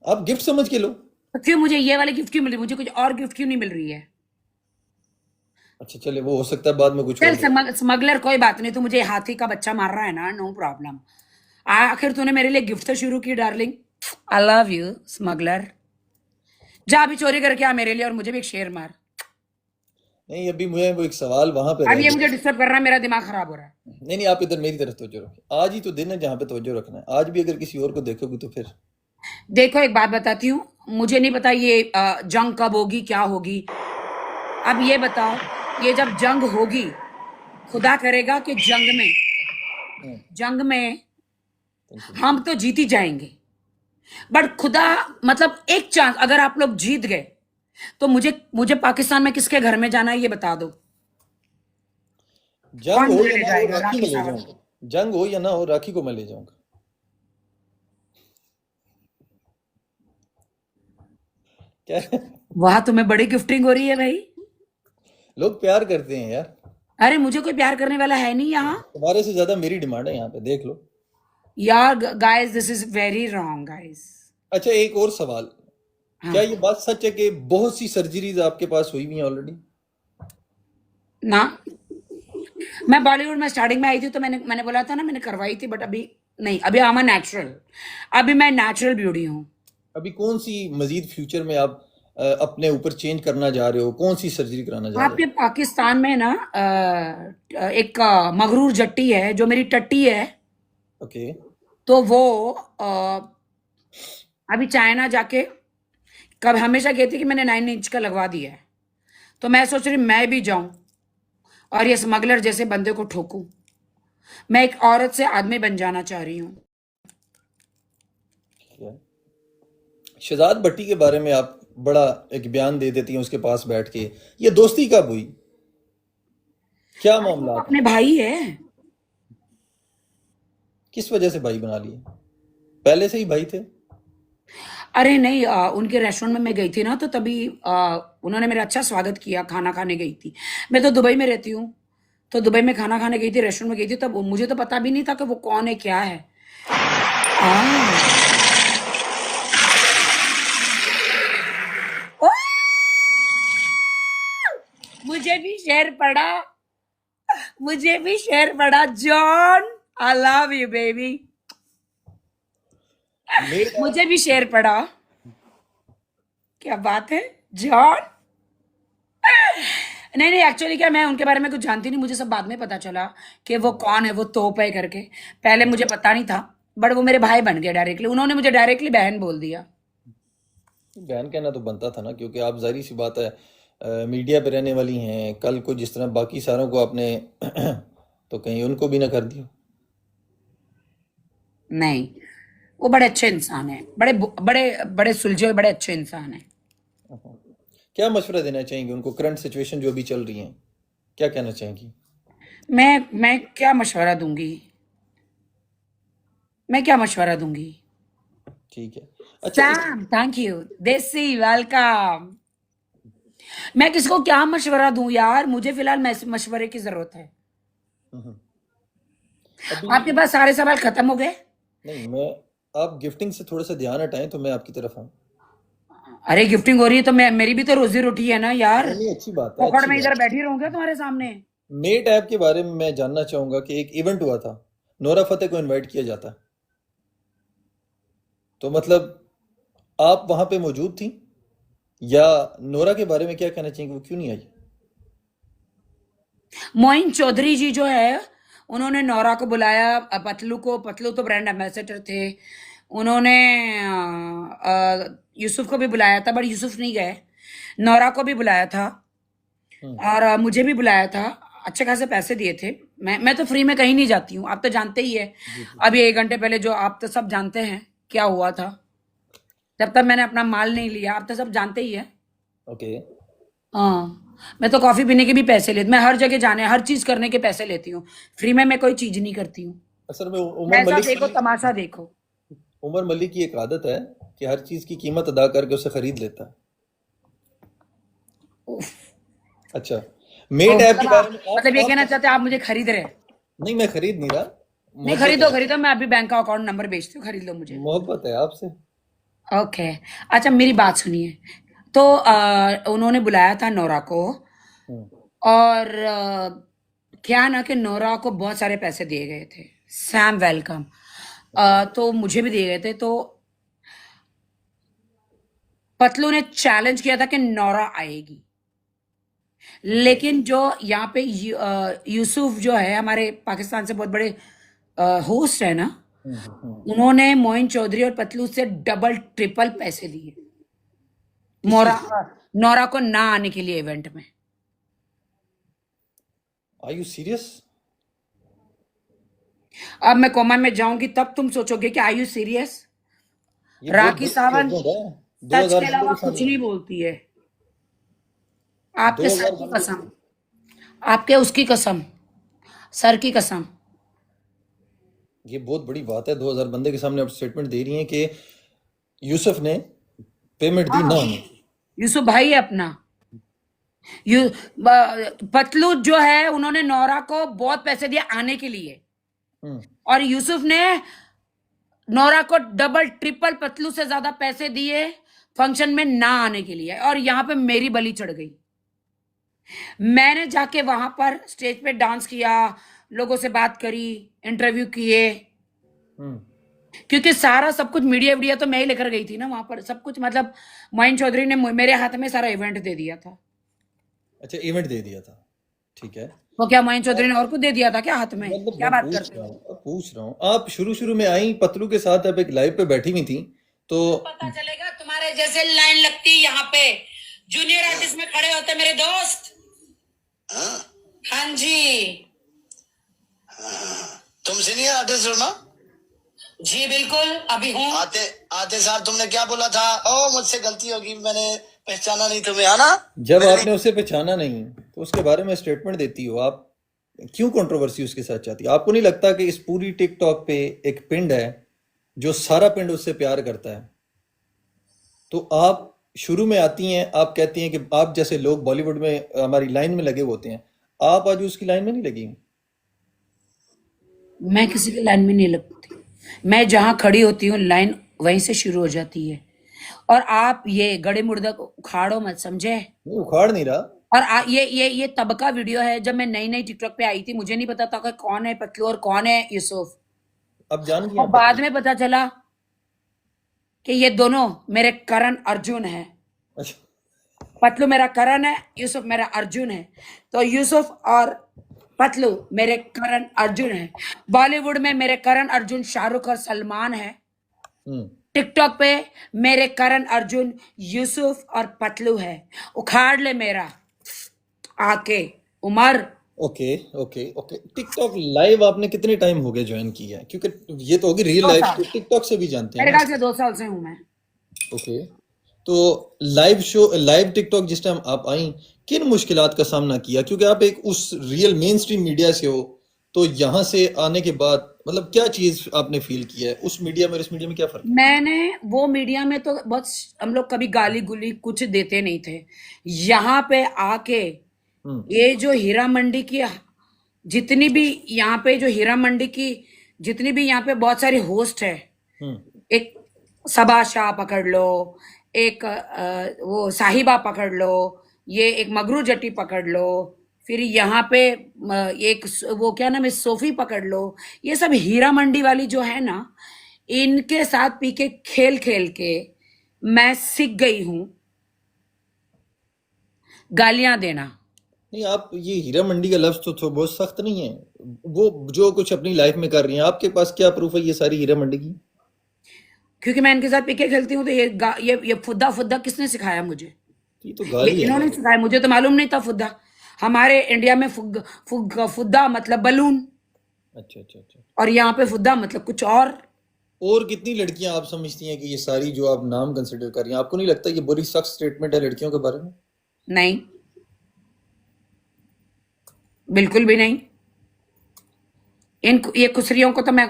आप गिफ्ट समझ के लो। तो क्यों मुझे ये वाली गिफ्ट क्यों मिल रही, मुझे कुछ और गिफ्ट क्यों नहीं मिल रही है? अच्छा चले, वो हो सकता है बाद में कुछ चल और दे। स्मगलर, कोई बात नहीं, तू मुझे हाथी का बच्चा मार रहा है ना, नो प्रॉब्लम। आखिर तूने मेरे लिए गिफ्ट तो शुरू की darling. I love you smuggler. जा अभी चोरी करके आ मेरे लिए, और मुझे भी एक शेर मार। नहीं, अभी मुझे वो एक सवाल वहां पे अब रह ये मुझे गया। डिस्टर्ब कर रहा है, मेरा दिमाग खराब हो रहा है। नहीं नहीं, आप इधर मेरी तरफ तवज्जो रखिए। आज ही तो दिन है जहाँ पे तवज्जो रखना है। आज भी अगर किसी और को देखोगे तो फिर, देखो एक बात बताती हूँ, मुझे नहीं पता ये जंग कब होगी, क्या होगी। अब ये बताओ, ये जब जंग होगी, खुदा करेगा कि जंग में थैंक यू। हम तो जीत ही जाएंगे, बट खुदा, मतलब एक चांस अगर आप लोग जीत गए, तो मुझे मुझे पाकिस्तान में किसके घर में जाना है ये बता दो। जंग कौन हो मुझे या ले ना हो, जाएगा? राखी राखी में ले सावंत। जाऊंगा। जंग हो या ना हो, राखी को मैं ले जाऊंगा। क्या है? वाह, तुम्हें बड़ी गिफ्टिंग हो रही है भाई। लोग प्यार करते हैं यार। अरे मुझे कोई प्यार करने वाला है नहीं यहाँ। तुम्हारे से ज्यादा मेरी डिमांड है यहाँ पे, देख लो। यार guys, this is very wrong guys. अच्छा, एक और सवाल, क्या हाँ ये बात सच है कि बहुत सी सर्जरीज आपके पास हुई हुई हैं ऑलरेडी? ना, मैं बॉलीवुड में स्टार्टिंग में आई थी तो मैंने बोला था ना, मैंने करवाई थी, बट अभी नहीं, अभी आमा नेचुरल, अभी मैं नेचुरल ब्यूटी हूँ। अभी कौन सी मजीद फ्यूचर में आप अपने ऊपर चेंज करना जा रहे हो? कौन सी सर्जरी कराना जा रहे आपके पाकिस्तान में ना एक मगरूर जट्टी है जो मेरी टट्टी है, हो? ओके। तो वो अभी चाइना जाके कब हमेशा कहती कि मैंने 9 इंच का लगवा दिया है, तो मैं सोच रही मैं भी जाऊं और ये स्मगलर जैसे बंदे को ठोकूं। मैं एक औरत से आदमी बन जाना चाह रही हूँ। शहजाद भट्टी के बारे में आप बड़ा एक बयान दे देती हैं उसके पास बैठ के। ये दोस्ती कब हुई? क्या मामला था? अपने भाई है। किस वजह से भाई बना लिए? पहले से ही भाई थे? अरे नहीं, उनके रेस्टोरेंट में मैं गई थी ना, तो तभी उन्होंने मेरा अच्छा स्वागत किया। खाना खाने गई थी, मैं तो दुबई में रहती हूँ, तो दुबई में खाना खाने गई थी, रेस्टोरेंट में गई थी, तब मुझे तो पता भी नहीं था कि वो कौन है क्या है। आ, ओ, मुझे भी शेर पड़ा, मुझे भी शेर पड़ा। John, I love you baby. Made मुझे भी शेर पड़ा। क्या बात है जॉन। नहीं नहीं, एक्चुअली क्या, मैं उनके बारे में कुछ जानती नहीं, मुझे सब बाद में पता चला कि वो कौन है, वो तोप है करके। पहले मुझे पता नहीं था, बट वो मेरे भाई बन गए डायरेक्टली। उन्होंने मुझे डायरेक्टली बहन बोल दिया। बहन कहना तो बनता था ना, क्योंकि आप जाहिर सी बात है मीडिया पे रहने वाली हैं। कल को जिस तरह बाकी सारों को आपने तो कहीं उनको भी ना कर दियो। नहीं, वो बड़े अच्छे इंसान है, बड़े बड़े बड़े सुलझे हुए बड़े अच्छे इंसान है। क्या मशवरा देना चाहेंगे उनको? करंट सिचुएशन जो अभी चल रही है, क्या कहना चाहेंगी? मैं क्या मशवरा दूंगी, मैं क्या मशवरा दूंगी। ठीक है। अच्छा, सैम, थैंक यू। देसी, वेलकम। मैं किसको क्या मशवरा दूं यार, मुझे फिलहाल मशवरे की जरूरत है। अभी आपके पास सारे सवाल खत्म हो गए? नहीं, मैं आप गिफ्टिंग से थोड़ा सा ध्यान हटाएं तो मैं आपकी तरफ आऊँ। अरे गिफ्टिंग हो रही है तो मैं, मेरी भी तो रोजी रोटी है ना यार। नहीं नहीं, अच्छी बात है, पकड़ अच्छी में इधर बात बैठी रहूंगा तुम्हारे सामने। है। मेट ऐप के बारे में मैं जानना चाहूंगा कि एक इवेंट हुआ था, नोरा फतेह को इनवाइट किया जाता है, तो मतलब आप वहां पे मौजूद थी? या नोरा के बारे में क्या कहना चाहिए, वो क्यों नहीं आई? मोइन चौधरी जी जो है, उन्होंने नौरा को बुलाया, पतलू को, पतलू तो ब्रांड एम्बेसडर थे। उन्होंने यूसुफ को भी बुलाया था, बट यूसुफ नहीं गए। नौरा को भी बुलाया था हम्म। और मुझे भी बुलाया था। अच्छे खासे पैसे दिए थे। मैं तो फ्री में कहीं नहीं जाती हूँ, आप तो जानते ही है। जी जी। अभी 1 घंटे पहले जो, आप तो सब जानते हैं क्या हुआ था। जब तक मैंने अपना माल नहीं लिया, आप तो सब जानते ही है। ओके। हाँ, मैं तो कॉफी पीने के भी पैसे लेती, मैं हर जगह जाने, हर चीज करने के पैसे लेती हूँ। फ्री में मैं कोई चीज नहीं करती हूँ। असल में उमर पैसा मलिक देखो, की तमाशा देखो। उमर मलिक की एक आदत है कि हर चीज की कीमत अदा करके उसे खरीद लेता है। उफ, अच्छा, मेट ऐप के बारे में मतलब ये आप कहना चाहते हैं आप मुझे खरीद रहे हैं? नहीं, मैं खरीद नहीं रहा। नहीं, मोहब्बत खरीदो है, खरीदो, मैं अभी बैंक का अकाउंट नंबर भेजती हूँ, खरीद लो मुझे। मोहब्बत है आपसे। ओके। अच्छा, मेरी बात सुनिए। तो उन्होंने बुलाया था नोरा को, हम्म। और क्या ना कि नोरा को बहुत सारे पैसे दिए गए थे। Sam, welcome. तो मुझे भी दिए गए थे। तो पतलू ने चैलेंज किया था कि नोरा आएगी, ओके। लेकिन जो यहाँ पे यूसुफ जो है, हमारे पाकिस्तान से बहुत बड़े होस्ट है ना, उन्होंने मोइन चौधरी और पतलू से डबल ट्रिपल पैसे लिए किस मोरा चीज के? नोरा को ना आने के लिए इवेंट में। Are you serious? अब मैं कोमा में जाऊंगी तब तुम सोचोगे कि आई यू सीरियस। ये बहुत राखी बड़ी सावंत स्टेटमेंट है। सच के 2000 बंदों अलावा के कुछ सामने। नहीं बोलती है। आपके सर 2000 की बंदे। कसम, आपके उसकी कसम, सर की कसम। ये बहुत बड़ी बात है, 2000 बंदे के सामने आप स्टेटमेंट दे रही हैं कि यूसुफ ने पेमेंट दी ना हाँ, हमें। यूसुफ भाई है अपना। यू पतलू जो है, उन्होंने नौरा को बहुत पैसे दिए आने के लिए, हम्म। और यूसुफ ने नौरा को डबल ट्रिपल पतलू से ज्यादा पैसे दिए फंक्शन में ना आने के लिए, और यहाँ पे मेरी बलि चढ़ गई। मैंने जाके वहां पर स्टेज पे डांस किया, लोगों से बात करी, इंटरव्यू किए, हम्म। क्योंकि सारा सब कुछ मीडिया वीडिया तो मैं ही लेकर गई थी ना वहां पर, सब कुछ मतलब मोइन चौधरी ने मेरे हाथ में सारा इवेंट दे दिया था। अच्छा, इवेंट दे दिया था, ठीक है। वो क्या मोइन चौधरी ने और कुछ दे दिया था क्या हाथ में? मतलब क्या मैं बात पूछ करते रहा हो? हूँ, अब पूछ रहा हूँ, आप शुरू शुरू में आई पतलू के साथ, आप एक लाइव पे बैठी हुई थी, तो पता चलेगा तुम्हारे जैसे लाइन लगती यहाँ पे, जूनियर आर्टिस्ट में खड़े होते मेरे दोस्त। हाँ जी। तुम सीनियर आर्टिस्ट हो ना? जी बिल्कुल, अभी हूँ। आते आते साल तुमने क्या बोला था? ओ मुझसे गलती होगी, मैंने पहचाना नहीं तुम्हें, है ना? जब आपने उसे पहचाना नहीं तो उसके बारे में स्टेटमेंट देती हो आप, क्यों कंट्रोवर्सी उसके साथ चाहती हो? आपको नहीं लगता कि इस पूरी टिकटॉक पे एक पिंड है जो सारा पिंड उससे प्यार करता है? तो आप शुरू में आती हैं, आप कहती हैं कि आप जैसे लोग बॉलीवुड में हमारी लाइन में लगे होते हैं, आप आज उसकी लाइन में नहीं लगी। मैं किसी की लाइन में नहीं लगती, मैं जहां खड़ी होती हूँ लाइन वहीं से शुरू हो जाती है। और आप ये गड़े मुर्दा को उखाड़ो मत, समझे? नहीं, उखाड़ नहीं रहा। और ये तब का वीडियो है जब मैं नई नई टिकटॉक पे आई थी, मुझे नहीं पता था कि कौन है पतलू और कौन है यूसुफ। अब जान और गया बाद पतलू। में पता चला कि ये दोनों मेरे करण अर्जुन है। अच्छा, पतलू मेरा करण है, यूसुफ मेरा अर्जुन है। तो यूसुफ और पतलू मेरे करण अर्जुन है। बॉलीवुड में मेरे करण अर्जुन शाहरुख और सलमान है। हम्म, टिकटॉक पे मेरे करण अर्जुन यूसुफ और पतलू है। उखाड़ ले मेरा आके Umar. Okay okay okay. TikTok live आपने कितने टाइम हो गए ज्वाइन किया है? क्योंकि ये तो होगी रियल दो लाइफ, साल तो टिकटॉक से भी जानते हैं मेरे ना। ख्याल से 2 साल से हूं मैं। ओके, तो लाइव शो, लाइव टिकटॉक जिस टाइम आप आई, किन मुश्किलात का सामना किया? क्योंकि आप एक उस रियल मेन स्ट्रीम मीडिया से हो, तो यहाँ से आने के बाद मतलब क्या चीज आपने फील किया है? उस मीडिया में और इस मीडिया में क्या फर्क है? मैंने वो मीडिया में तो बहुत, हम लोग कभी गाली गुली कुछ देते नहीं थे। यहाँ पे आके हम्म ये जो हीरा मंडी की जितनी भी यहाँ पे जो हीरा मंडी की जितनी भी यहाँ पे बहुत सारी होस्ट है, हम्म एक सबा शाह पकड़ लो, एक वो साहिबा पकड़ लो, ये एक मगरू जट्टी पकड़ लो, फिर यहाँ पे एक वो क्या नाम है सोफी पकड़ लो। ये सब हीरा मंडी वाली जो है ना, इनके साथ पी के खेल खेल के मैं सीख गई हूं गालियां देना। नहीं, आप ये हीरा मंडी का लफ्ज तो बहुत सख्त नहीं है? वो जो कुछ अपनी लाइफ में कर रही हैं, आपके पास क्या प्रूफ है ये सारी हीरा मंडी की? क्योंकि मैं इनके साथ पी के खेलती हूँ, तो ये फुद्दा फुद्दा किसने सिखाया मुझे? ये तो ये गाली है ना। इन्होंने सिखाया, मुझे तो मालूम नहीं था फुद्दा। हमारे इंडिया में फुद्दा मतलब बलून, अच्छा अच्छा अच्छा। और यहाँ पे फुद्दा मतलब कुछ और कितनी लड़कियां आप समझती हैं कि ये सारी जो आप नाम कंसिडर कर रही हैं, आपको नहीं लगता ये बुरी सख्त स्टेटमेंट है लड़कियों के बारे में? नहीं, बिल्कुल भी नहीं। ये खुसरियों को तो मैं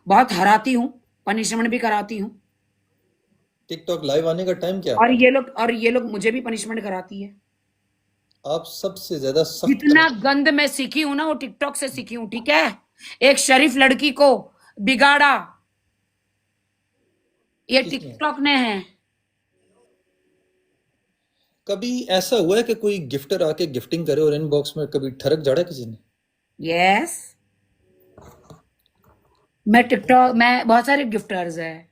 बहुत हराती हूँ, पनिशमेंट भी कराती हूँ। टिकटॉक लाइव आने का टाइम क्या और था? ये लोग मुझे भी पनिशमेंट कराती है। आप सबसे ज्यादा सख्त जितना पनिशमेंट। गंद मैं सीखी हूं ना वो टिकटॉक से सीखी हूं, ठीक है? एक शरीफ लड़की को बिगाड़ा ये किसने? टिकटॉक ने है। कभी ऐसा हुआ है कि कोई गिफ्टर आके गिफ्टिंग करे और इनबॉक्स में कभी ठरक जाड़ा किसी ने? यस, मैं बहुत सारे गिफ्टर्स है,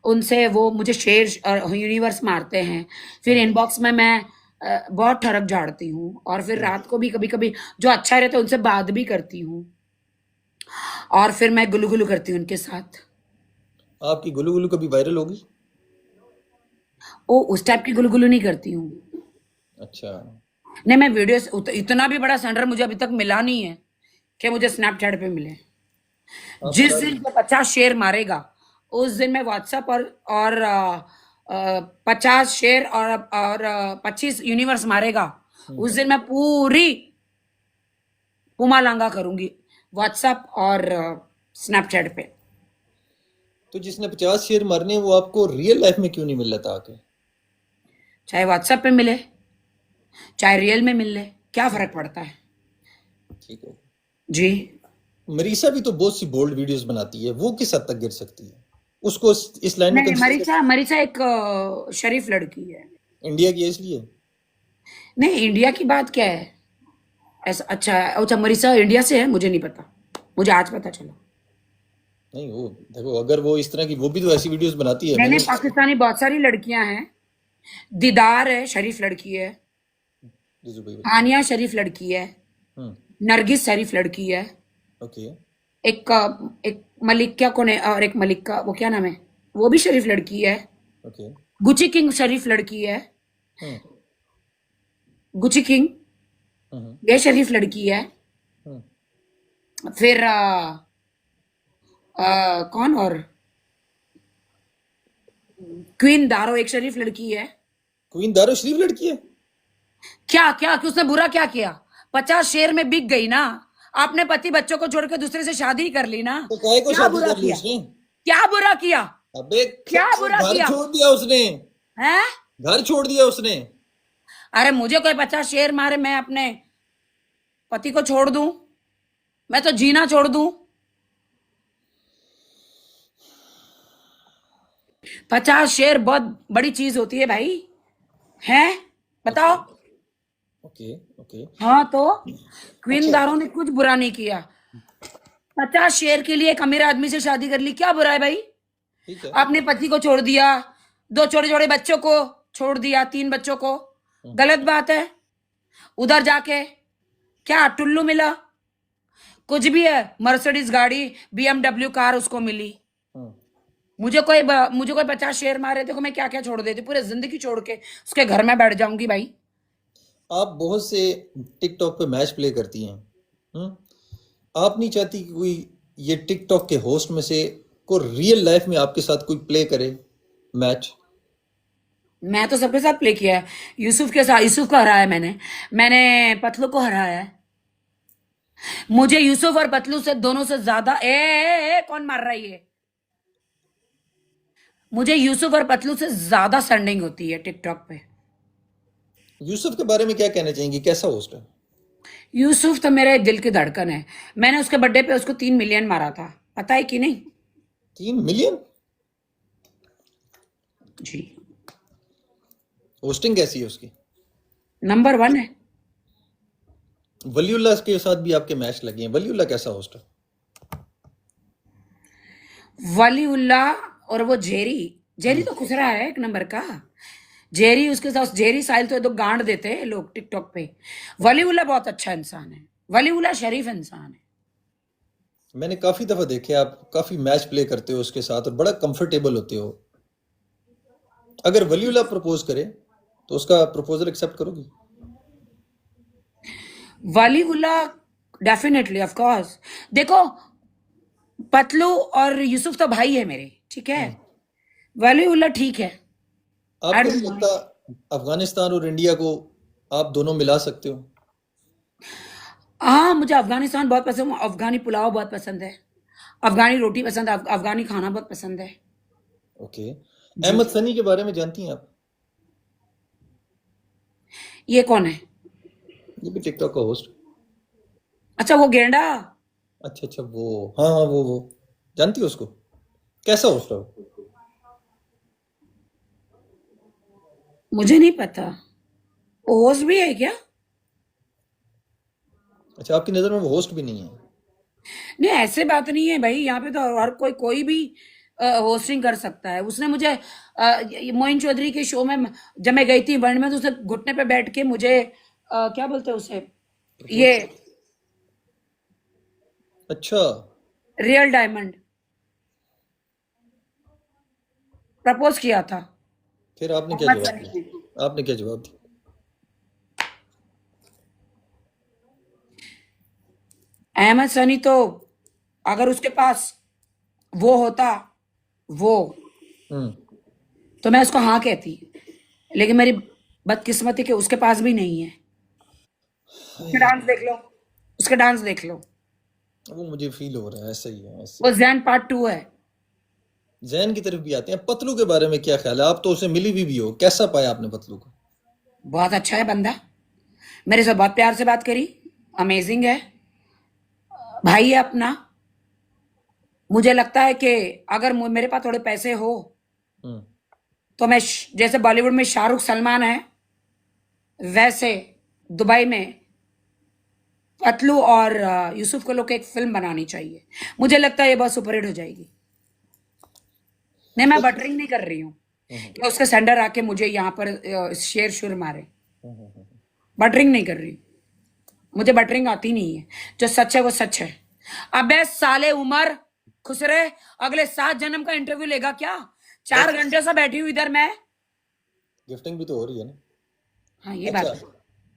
उनसे वो मुझे शेर और यूनिवर्स मारते हैं, फिर इनबॉक्स में मैं बहुत ठरक झाड़ती हूँ, और फिर रात को भी कभी कभी जो अच्छा रहता है उनसे बात भी करती हूँ, और फिर मैं गुलू गुलू करती हूँ उनके साथ। आपकी गुलू गुलू कभी वायरल होगी? ओ, उस टाइप की गुलू गुलू नहीं करती हूँ। अच्छा। नहीं, मैं वीडियो इतना भी बड़ा सेंडर मुझे अभी तक मिला नहीं है कि मुझे स्नैपचैट पे मिले। आप जिस सारी दिन जो 50 शेयर मारेगा उस दिन मैं व्हाट्सएप और 50 शेयर और 25 यूनिवर्स मारेगा, उस दिन मैं पूरी पुमालांगा करूंगी व्हाट्सएप और स्नैपचैट पे। तो जिसने 50 शेयर मारने हैं वो आपको रियल लाइफ में क्यों नहीं मिल रहा था आके? चाहे व्हाट्सएप पे मिले चाहे रियल में मिल ले, क्या फर्क पड़ता है? ठीक है। जी। मरीसा भी तो बहुत सी बोल्ड वीडियोस बनाती है, वो किस हद तक गिर सकती है? उसको इस लाइन में नहीं, कंसीडर कर। मरीसा एक शरीफ लड़की है। इंडिया की है इसलिए? नहीं, इंडिया की बात क्या है? ऐसा अच्छा अच्छा, मरीसा इंडिया से है, मुझे नहीं पता, मुझे आज पता चला। नहीं वो देखो, अगर वो इस तरह की, वो भी तो ऐसी वीडियोस बनाती है। मैंने मैंने पाकिस्तानी बहुत सारी लड़कियां हैं। दीदार है, शरीफ लड़की है। रिजू भाई हानिया शरीफ लड़की है। हम्म। नरगिस शरीफ लड़की है। ओके। एक मलिका कौन है, और एक मलिका, वो क्या नाम है, वो भी शरीफ लड़की है। ओके। गुची किंग शरीफ लड़की है। हम्म। गुची किंग हम्म। ये शरीफ लड़की है। हम्म। फिर कौन और, क्वीन दारो एक शरीफ लड़की है। क्वीन दारो शरीफ लड़की है? क्या क्या कि उसने बुरा क्या किया? 50 शेर में बिक गई ना। आपने पति बच्चों को छोड़ के दूसरे से शादी कर ली ना। तो काहे को क्या शादी बुरा कर ली किया? उसने? क्या बुरा किया? अबे क्या बुरा घर किया छोड़ दिया उसने। है? घर छोड़ दिया उसने। अरे मुझे कोई 50 शेर मारे, मैं अपने पति को छोड़ दूं? मैं तो जीना छोड़ दूं? 50 शेर बहुत बड़ी चीज होती है भाई, है? बताओ। ओके। ओके। हाँ तो क्वीन अच्छा। दारो ने कुछ बुरा नहीं किया। 50 शेर के लिए एक अमीर आदमी से शादी कर ली, क्या बुरा है भाई? ठीक है। अपने पति को छोड़ दिया, 2 छोटे छोटे बच्चों को छोड़ दिया, 3 बच्चों को, गलत बात है? उधर जाके क्या टुल्लू मिला? कुछ भी है, मर्सिडीज गाड़ी, BMW कार उसको मिली। हम्म। मुझे कोई 50 शेर मारे, देखो मैं क्या क्या छोड़ देती, पूरी जिंदगी छोड़ के उसके घर में बैठ जाऊंगी भाई। आप बहुत से टिकटॉक पे मैच प्ले करती हैं। हम्म। आप नहीं चाहती कि कोई ये टिकटॉक के होस्ट में से को रियल लाइफ में आपके साथ कोई प्ले करे मैच? मैं तो सबके साथ प्ले किया है। यूसुफ के साथ, यूसुफ को हराया मैंने पतलू को हराया है। मुझे यूसुफ और पतलू से, दोनों से ज्यादा कौन मार रहा है ये? मुझे यूसुफ और पतलू से ज्यादा सेंडिंग होती है टिकटॉक पे। यूसुफ के बारे में क्या कहना चाहेंगी, कैसा होस्ट है? यूसुफ तो मेरे दिल की धड़कन है। मैंने उसके बर्थडे पे उसको 3 मिलियन मारा था, पता है कि नहीं? 3 मिलियन? जी। होस्टिंग कैसी है उसकी? नंबर 1 है। वलीउल्लाह के साथ भी आपके मैच लगे हैं। वलीउल्लाह कैसा होस्ट है? वलीउल्लाह और वो जेरी, जेरी तो खुसरा है एक नंबर का। जेरी, उसके साथ जेरी साहिल तो गांड देते हैं लोग टिकटॉक पे। वलीउल्लाह बहुत अच्छा इंसान है, वलीउल्लाह शरीफ इंसान है। मैंने काफी दफा देखे, आप काफी मैच प्ले करते हो उसके साथ और बड़ा कंफर्टेबल होते हो। अगर वलीउल्लाह प्रपोज करे तो उसका प्रपोजल एक्सेप्ट करोगी? Waliullah definitely, of course. देखो, पतलू और यूसुफ तो भाई है मेरे, ठीक है? वलीउल्लाह ठीक है। आई आपको नहीं डोंट लगता अफगानिस्तान और इंडिया को आप दोनों मिला सकते हो? हाँ, मुझे अफगानिस्तान बहुत पसंद है। अफगानी पुलाव बहुत पसंद है, अफगानी रोटी पसंद है, अफगानी खाना बहुत पसंद है। ओके। जी। अहमद सनी के बारे में जानती हैं आप? ये कौन है? ये भी टिकटॉक का होस्ट। अच्छा, वो गेंडा। अच्छा अच्छा, वो, हाँ हाँ, वो जानती हो उसको? कैसा होस्ट है वो? मुझे नहीं पता, वो होस्ट भी है क्या? अच्छा, आपकी नज़र में वो होस्ट भी नहीं है? नहीं, ऐसे बात नहीं है भाई, यहाँ पे तो हर कोई कोई भी होस्टिंग कर सकता है। उसने मुझे मोइन चौधरी के शो में, जब मैं गई थी वर्ल्ड में, तो उसने घुटने पे बैठ के मुझे क्या बोलते हैं उसे, ये अच्छा। रियल डायमंड प्रपोज किया था। फिर आपने क्या अहमद जवाब सनी ने। दिया? आपने क्या जवाब दिया? अहमद सनी तो, अगर उसके पास वो होता, वो, हम्म। तो मैं उसको हाँ कहती। लेकिन मेरी बदकिस्मती कि उसके पास भी नहीं है। उसके डांस देख लो, उसके डांस देख लो। वो मुझे फील हो रहा है ऐसा ही है, ऐसे। वो जैन पार्ट 2 है। जैन की तरफ भी आते हैं। पतलू के बारे में क्या ख्याल है? आप तो उसे मिली भी हो, कैसा पाया आपने पतलू को? बहुत अच्छा है बंदा, मेरे से बहुत प्यार से बात करी, अमेजिंग है, भाई है अपना। मुझे लगता है कि अगर मेरे पास थोड़े पैसे हो, हम्म। तो मैं जैसे बॉलीवुड में शाहरुख सलमान है, वैसे दुबई में पतलू और यूसुफ को लोग को एक फिल्म बनानी चाहिए। मुझे लगता है ये बहुत सुपरहिट हो जाएगी। नहीं, मैं बटरिंग नहीं कर रही हूँ कि उसका सेंडर आके मुझे यहाँ पर शेर शुर मारे। बटरिंग नहीं कर रही, मुझे बटरिंग आती नहीं है। जो सच है वो सच है। अबे साले उमर खुश रहे, अगले 7 जन्म का इंटरव्यू लेगा क्या? 4 घंटे से बैठी हुई इधर मैं। गिफ्टिंग भी तो हो रही है ना। हाँ, ये बात अच्छा, है।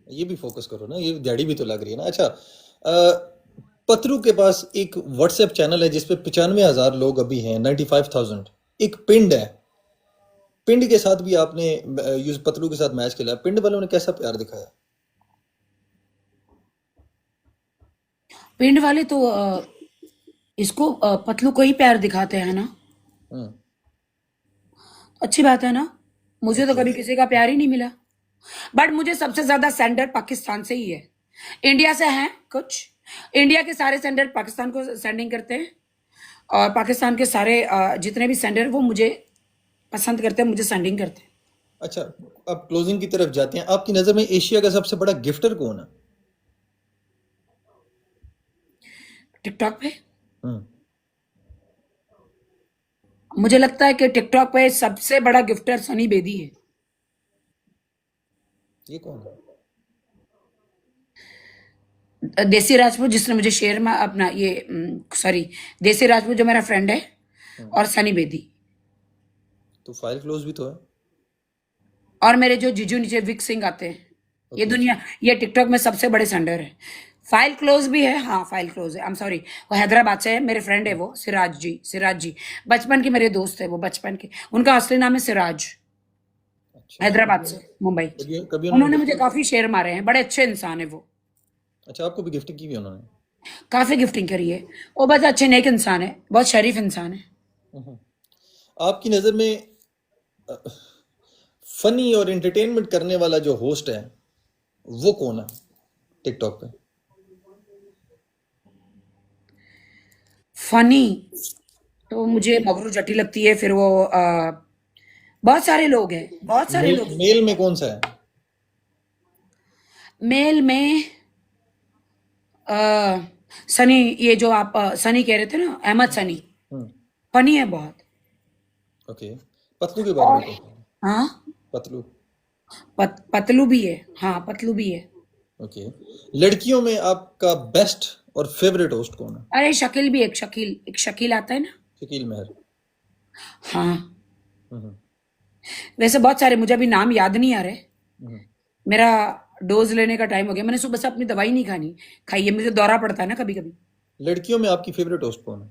ये भी फोकस करो ना, ये दिहाड़ी भी तो लग रही है ना। अच्छा, पतलू के पास एक व्हाट्सएप चैनल है जिसपे 95,000 लोग अभी हैं, 95,000। एक पिंड है, पिंड के साथ भी आपने पतलू के साथ मैच खेला। पिंड वालों ने कैसा प्यार दिखाया? पिंड वाले तो इसको पतलू को ही प्यार दिखाते हैं ना। हम्म, अच्छी बात है ना। मुझे तो अच्छा। कभी किसी का प्यार ही नहीं मिला। बट मुझे सबसे ज्यादा सेंडर पाकिस्तान से ही है। इंडिया से हैं कुछ, इंडिया के सारे सेंडर पाकिस्तान को सेंडिंग करते हैं, और पाकिस्तान के सारे जितने भी सेंडर वो मुझे पसंद करते हैं, मुझे सेंडिंग करते हैं। अच्छा, अब क्लोजिंग की तरफ जाते हैं। आपकी नजर में एशिया का सबसे बड़ा गिफ्टर कौन है? टिकटॉक पे हम्म, मुझे लगता है कि टिकटॉक पे सबसे बड़ा गिफ्टर सनी बेदी है। ये कौन है? देसी राजपूत जिसने मुझे शेयर में अपना ये सॉरी, देसी राजपूत जो मेरा फ्रेंड है, और सनी बेदी, तो फाइल क्लोज भी तो है। और मेरे जो जीजू नीचे विक सिंह आते हैं। ये दुनिया, ये टिकटॉक में सबसे बड़े सेंडर है। फाइल क्लोज भी है, हाँ फाइल क्लोज है। आई एम सॉरी, वो हैदराबाद से है, मेरे फ्रेंड है वो, सिराज जी। सिराज जी बचपन के मेरे दोस्त है वो, बचपन के। उनका असली नाम है सिराज, अच्छा, हैदराबाद से मुंबई। कभी कभी उन्होंने उन्होंने मुझे काफी शेयर मारे हैं, बड़े अच्छे इंसान है वो। अच्छा, आपको भी गिफ्टिंग की भी उन्होंने? काफी गिफ्टिंग करी है वो, बस अच्छे नेक इंसान है, बहुत शरीफ इंसान है। हम्म। आपकी नजर में फनी और एंटरटेनमेंट करने वाला जो होस्ट है वो कौन है टिकटॉक पे? फनी तो मुझे मगरू जटी लगती है, फिर वो बहुत सारे लोग हैं, बहुत सारे लोग। मेल में कौन सा है? मेल में सनी, ये जो आप सनी कह रहे थे ना, अहमद सनी, हम्म, फनी है बहुत। ओके। पतलू के बारे में कौन सा है? हाँ, पतलू, पतलू भी है। हाँ, पतलू भी है। ओके। लड़कियों में आपका बेस्ट और फेवरेट होस्ट कौन है? अरे शकील भी, एक शकील आता है ना। शकील महर। हाँ, हम्म, वैसे बहुत सारे, मुझे अभी नाम याद नहीं आ रहे। हम्म, मेरा डोज लेने का टाइम हो गया, मैंने सुबह से अपनी दवाई नहीं खाई है, मुझे दौरा पड़ता है ना कभी कभी। लड़कियों में आपकी फेवरेट होस्ट कौन है?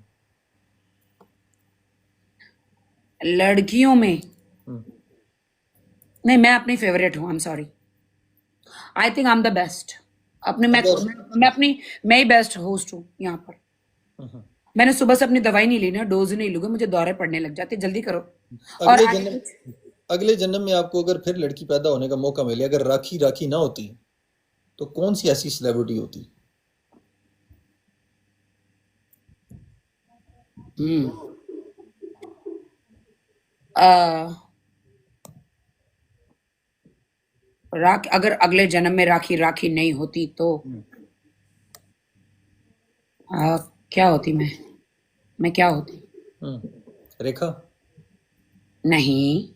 लड़कियों में हम्म, नहीं, मैं अपनी फेवरेट हूँ। I am sorry, I think I am the best. अपने मैं ही बेस्ट होस्ट हूँ यहाँ पर। मैंने सुबह से अपनी दवाई नहीं ली ना, डोज नहीं लूंगा, मुझे दौरे पड़ने लग जाते। जल्दी करो। और अगले आगे जन्म कुछ? अगले जन्म में आपको अगर फिर लड़की पैदा होने का मौका मिले, अगर राखी राखी ना होती तो कौन सी ऐसी सेलिब्रिटी होती? आ, अगर अगले जन्म में राखी राखी नहीं होती तो क्या होती मैं क्या होती? रेखा। नहीं,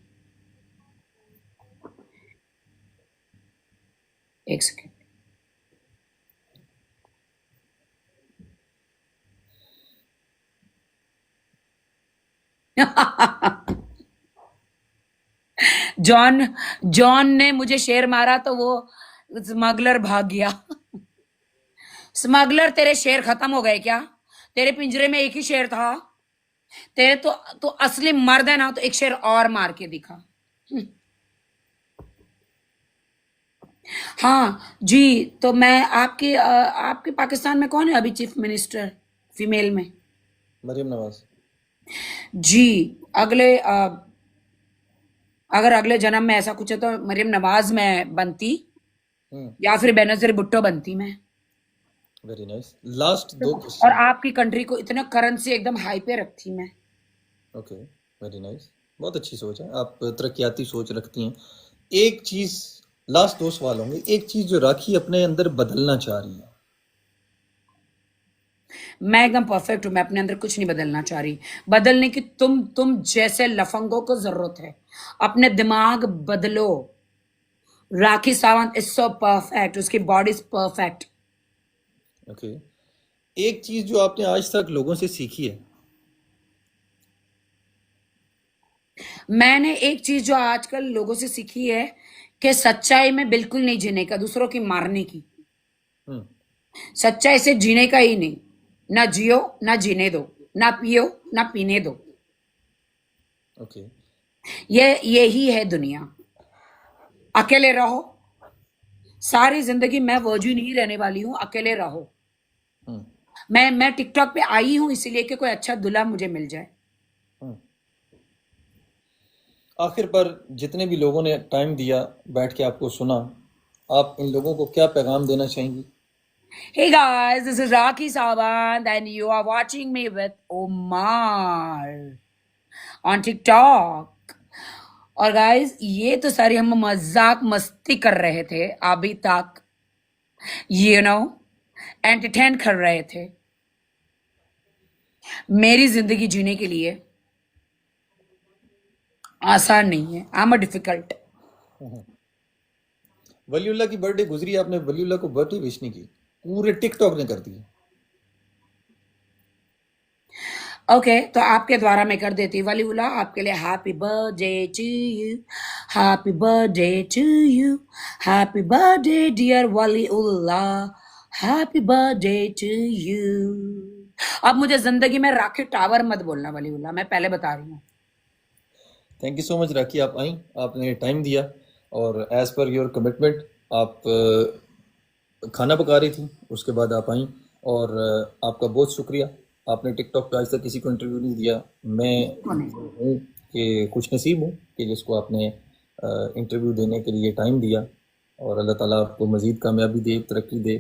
एक सेकेंड। जॉन ने मुझे शेर मारा तो वो स्मगलर भाग गया। स्मगलर, तेरे शेर खत्म हो गए क्या? तेरे पिंजरे में एक ही शेर था। तेरे तो असली मर्द है ना, तो एक शेर और मार के दिखा। हाँ जी, तो मैं आपके पाकिस्तान में कौन है अभी चीफ मिनिस्टर फीमेल में? मरियम नवाज। जी, अगर अगले जन्म में ऐसा कुछ है तो मरियम नवाज में बनती, या फिर बेनजीर भुट्टो बनती मैं। Very nice. लास्ट दो और क्वेश्चन। आपकी कंट्री को इतना करेंसी एकदम हाई पे रखती मैं। Okay, very nice. बहुत अच्छी सोच है, आप तरक्याती सोच रखती हैं। एक चीज, लास्ट 2 सवाल होंगे। एक चीज जो राखी अपने अंदर बदलना चाह रही है, मैं एकदम परफेक्ट हूं, मैं अपने अंदर कुछ नहीं बदलना चाह रही। बदलने की तुम जैसे लफंगों को जरूरत है। अपने दिमाग बदलो। Rakhi Sawant is so perfect, उसकी बॉडी इज परफेक्ट। ओके, एक चीज जो आपने आज तक लोगों से सीखी है। मैंने एक चीज जो आजकल लोगों से सीखी है कि सच्चाई में बिल्कुल नहीं जीने का, दूसरों की मारने की। हम्म। सच्चाई से जीने का ही नहीं। ना जियो ना जीने दो, ना पियो ना पीने दो। ओके। यही है दुनिया। अकेले रहो। सारी जिंदगी मैं वर्जिन ही रहने वाली हूं, अकेले रहो। हम्म। मैं टिकटॉक पे आई हूं इसीलिए कि कोई अच्छा दूल्हा मुझे मिल जाए। हम्म। आखिर पर जितने भी लोगों ने टाइम दिया, बैठ के आपको सुना, आप इन लोगों को क्या पैगाम देना चाहेंगी? Hey guys, this is Rakhi Sawant and you are watching me with Omar on TikTok. और गाइस ये तो सारी हम मजाक मस्ती कर रहे थे अभी तक, एंटरटेन कर रहे थे। मेरी जिंदगी जीने के लिए आसान नहीं है। I am a difficult. Waliullah की बर्थडे गुजरी, आपने वलीउल्लाह को बर्थडे विश नहीं की, पूरे टिकटॉक ने कर दी। ओके, तो आपके द्वारा मैं कर देती। वलीउल्लाह आपके लिए happy birthday to you, happy birthday to you, happy birthday dear Waliullah, happy birthday to you. अब मुझे जिंदगी में राखी टावर मत बोलना वलीउल्लाह, मैं पहले बता रही हूँ। थैंक यू सो मच राखी, आप आई, आपने टाइम दिया और एज पर योर कमिटमेंट आप खाना पका रही थी, उसके बाद आप आई और आपका बहुत शुक्रिया। आपने टिकटॉक पे आज तक किसी को इंटरव्यू नहीं दिया। मैं हूँ कि खुश नसीब हूँ कि जिसको आपने इंटरव्यू देने के लिए टाइम दिया, और अल्लाह ताला आपको मज़ीद कामयाबी दे, तरक्की दे।